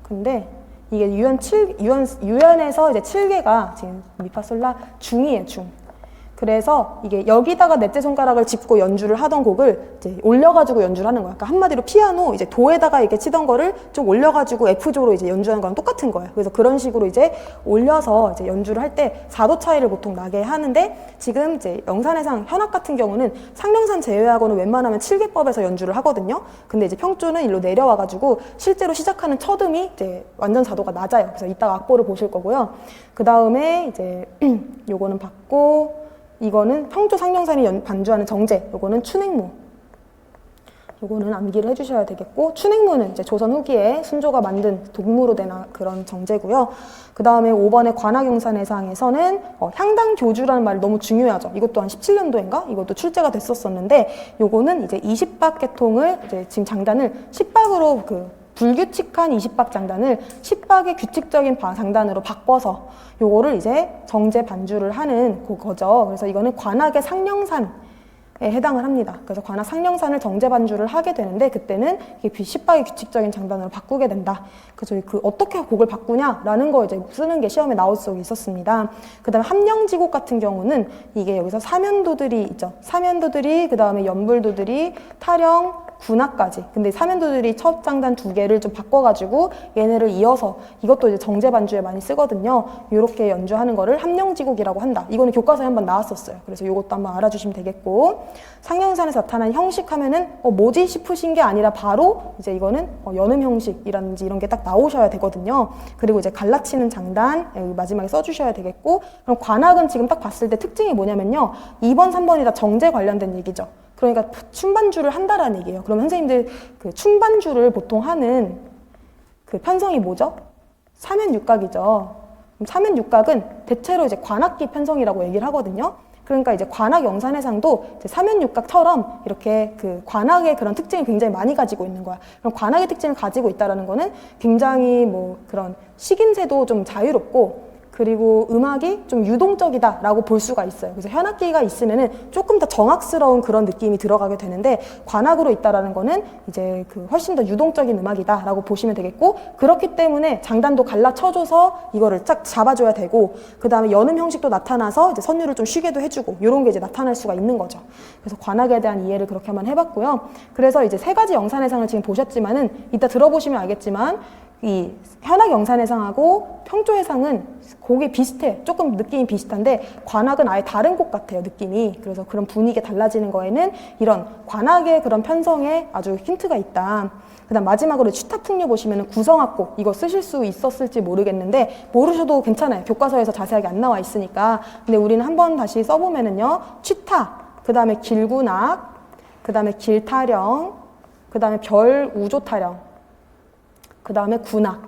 [SPEAKER 1] 근데 이게 유현에서 이제 7궤가 지금 미파솔라 중이에요, 중. 그래서 이게 여기다가 넷째 손가락을 짚고 연주를 하던 곡을 이제 올려가지고 연주를 하는 거야. 그러니까 한마디로 피아노 이제 도에다가 이렇게 치던 거를 좀 올려가지고 F조로 이제 연주하는 거랑 똑같은 거예요. 그래서 그런 식으로 이제 올려서 이제 연주를 할 때 4도 차이를 보통 나게 하는데, 지금 이제 영산해상 현악 같은 경우는 상령산 제외하고는 웬만하면 7개법에서 연주를 하거든요. 근데 이제 평조는 일로 내려와가지고 실제로 시작하는 첫음이 이제 완전 4도가 낮아요. 그래서 이따가 악보를 보실 거고요. 그 다음에 이제 요거는 받고, 이거는 평조 상령산이 반주하는 정제, 요거는 춘행무. 요거는 암기를 해주셔야 되겠고, 춘행무는 이제 조선 후기에 순조가 만든 독무로 된 그런 정제고요. 그 다음에 5번의 관악영산해상에서는 향당교주라는 말이 너무 중요하죠. 이것도 한 17년도인가? 이것도 출제가 됐었었는데, 요거는 이제 20박 계통을 이제 지금 장단을 10박으로 불규칙한 20박 장단을 10박의 규칙적인 장단으로 바꿔서 요거를 이제 정제 반주를 하는 거죠. 그래서 이거는 관악의 상령산에 해당을 합니다. 그래서 관악 상령산을 정제 반주를 하게 되는데, 그때는 이게 10박의 규칙적인 장단으로 바꾸게 된다. 그래서 어떻게 곡을 바꾸냐라는 거 이제 쓰는 게 시험에 나올 수 있었습니다. 그 다음에 함령지곡 같은 경우는 이게 여기서 사면도들이 있죠. 사면도들이, 그 다음에 연불도들이, 타령, 군악까지. 근데 사면도들이 첫 장단 2개를 좀 바꿔가지고 얘네를 이어서, 이것도 이제 정제 반주에 많이 쓰거든요. 이렇게 연주하는 거를 함령지곡이라고 한다. 이거는 교과서에 한번 나왔었어요. 그래서 이것도 한번 알아주시면 되겠고, 상령산에서 나타난 형식 하면은 뭐지 싶으신 게 아니라 바로 이제 이거는 연음 형식이라든지 이런 게 딱 나오셔야 되거든요. 그리고 이제 갈라치는 장단 여기 마지막에 써주셔야 되겠고, 그럼 관악은 지금 딱 봤을 때 특징이 뭐냐면요, 2번, 3번이 다 정제 관련된 얘기죠. 그러니까 춤반주를 한다라는 얘기예요. 그럼 선생님들 그 춤반주를 보통 하는 그 편성이 뭐죠? 사면육각이죠. 그럼 사면육각은 대체로 이제 관악기 편성이라고 얘기를 하거든요. 그러니까 이제 관악 영산해상도 이제 사면육각처럼 이렇게 그 관악의 그런 특징을 굉장히 많이 가지고 있는 거야. 그럼 관악의 특징을 가지고 있다라는 거는 굉장히 그런 식임새도 좀 자유롭고, 그리고 음악이 좀 유동적이다라고 볼 수가 있어요. 그래서 현악기가 있으면은 조금 더 정악스러운 그런 느낌이 들어가게 되는데 관악으로 있다라는 거는 이제 그 훨씬 더 유동적인 음악이다라고 보시면 되겠고 그렇기 때문에 장단도 갈라쳐줘서 이거를 쫙 잡아줘야 되고 그 다음에 연음 형식도 나타나서 이제 선율을 좀 쉬게도 해주고 이런 게 이제 나타날 수가 있는 거죠. 그래서 관악에 대한 이해를 그렇게 한번 해봤고요. 그래서 이제 세 가지 영산해상을 지금 보셨지만은 이따 들어보시면 알겠지만 이 현악 영산해상하고 평조해상은 곡이 비슷해. 조금 느낌이 비슷한데 관악은 아예 다른 곡 같아요, 느낌이. 그래서 그런 분위기가 달라지는 거에는 이런 관악의 그런 편성에 아주 힌트가 있다. 그다음 마지막으로 취타풍류 보시면은 구성악곡 이거 쓰실 수 있었을지 모르겠는데 모르셔도 괜찮아요. 교과서에서 자세하게 안 나와 있으니까. 근데 우리는 한번 다시 써보면은요, 취타, 그다음에 길군악, 그다음에 길타령, 그다음에 별우조타령. 그 다음에 군악.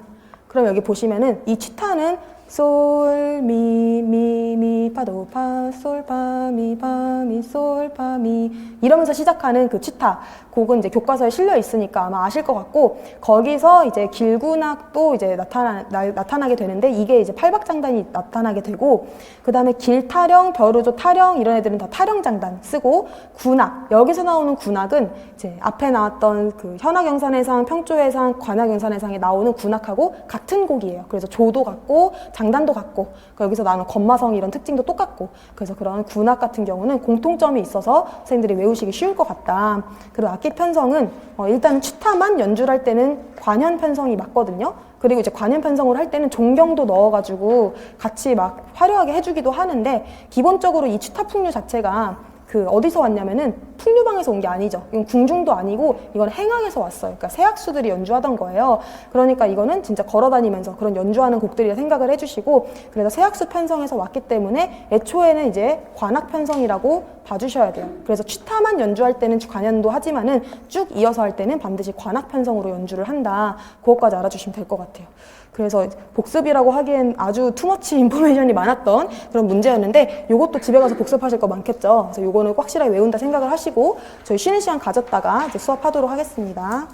[SPEAKER 1] 그럼 여기 보시면은 이 취타는 솔, 미, 미, 미, 파, 도, 파, 솔, 파, 미, 파, 미, 솔, 파, 미 이러면서 시작하는 그 취타 곡은 이제 교과서에 실려 있으니까 아마 아실 것 같고 거기서 이제 길군악도 이제 나타나게 되는데 이게 이제 팔박장단이 나타나게 되고 그 다음에 길타령, 벼루조 타령 이런 애들은 다 타령장단 쓰고 군악 여기서 나오는 군악은 이제 앞에 나왔던 그 현악영산해상, 평조해상, 관악영산해상에 나오는 군악하고 같은 곡이에요. 그래서 조도 같고 장단도 같고 여기서 나오는 건마성 이런 특징도 똑같고 그래서 그런 군악 같은 경우는 공통점이 있어서 선생님들이 외우시기 쉬울 것 같다. 그리고 악기 편성은 일단 취타만 연주를 할 때는 관현 편성이 맞거든요. 그리고 이제 관현 편성을 할 때는 종경도 넣어가지고 같이 막 화려하게 해주기도 하는데 기본적으로 이 취타풍류 자체가 그 어디서 왔냐면은 풍류방에서 온 게 아니죠. 이건 궁중도 아니고 이건 행악에서 왔어요. 그러니까 세악수들이 연주하던 거예요. 그러니까 이거는 진짜 걸어다니면서 그런 연주하는 곡들이라 생각을 해주시고 그래서 세악수 편성에서 왔기 때문에 애초에는 이제 관악 편성이라고 봐주셔야 돼요. 그래서 취타만 연주할 때는 관현도 하지만은 쭉 이어서 할 때는 반드시 관악 편성으로 연주를 한다. 그것까지 알아주시면 될 것 같아요. 그래서 복습이라고 하기엔 아주 투머치 인포메이션이 많았던 그런 문제였는데 요것도 집에 가서 복습하실 거 많겠죠. 그래서 요거는 확실하게 외운다 생각을 하시고 저희 쉬는 시간 가졌다가 이제 수업하도록 하겠습니다.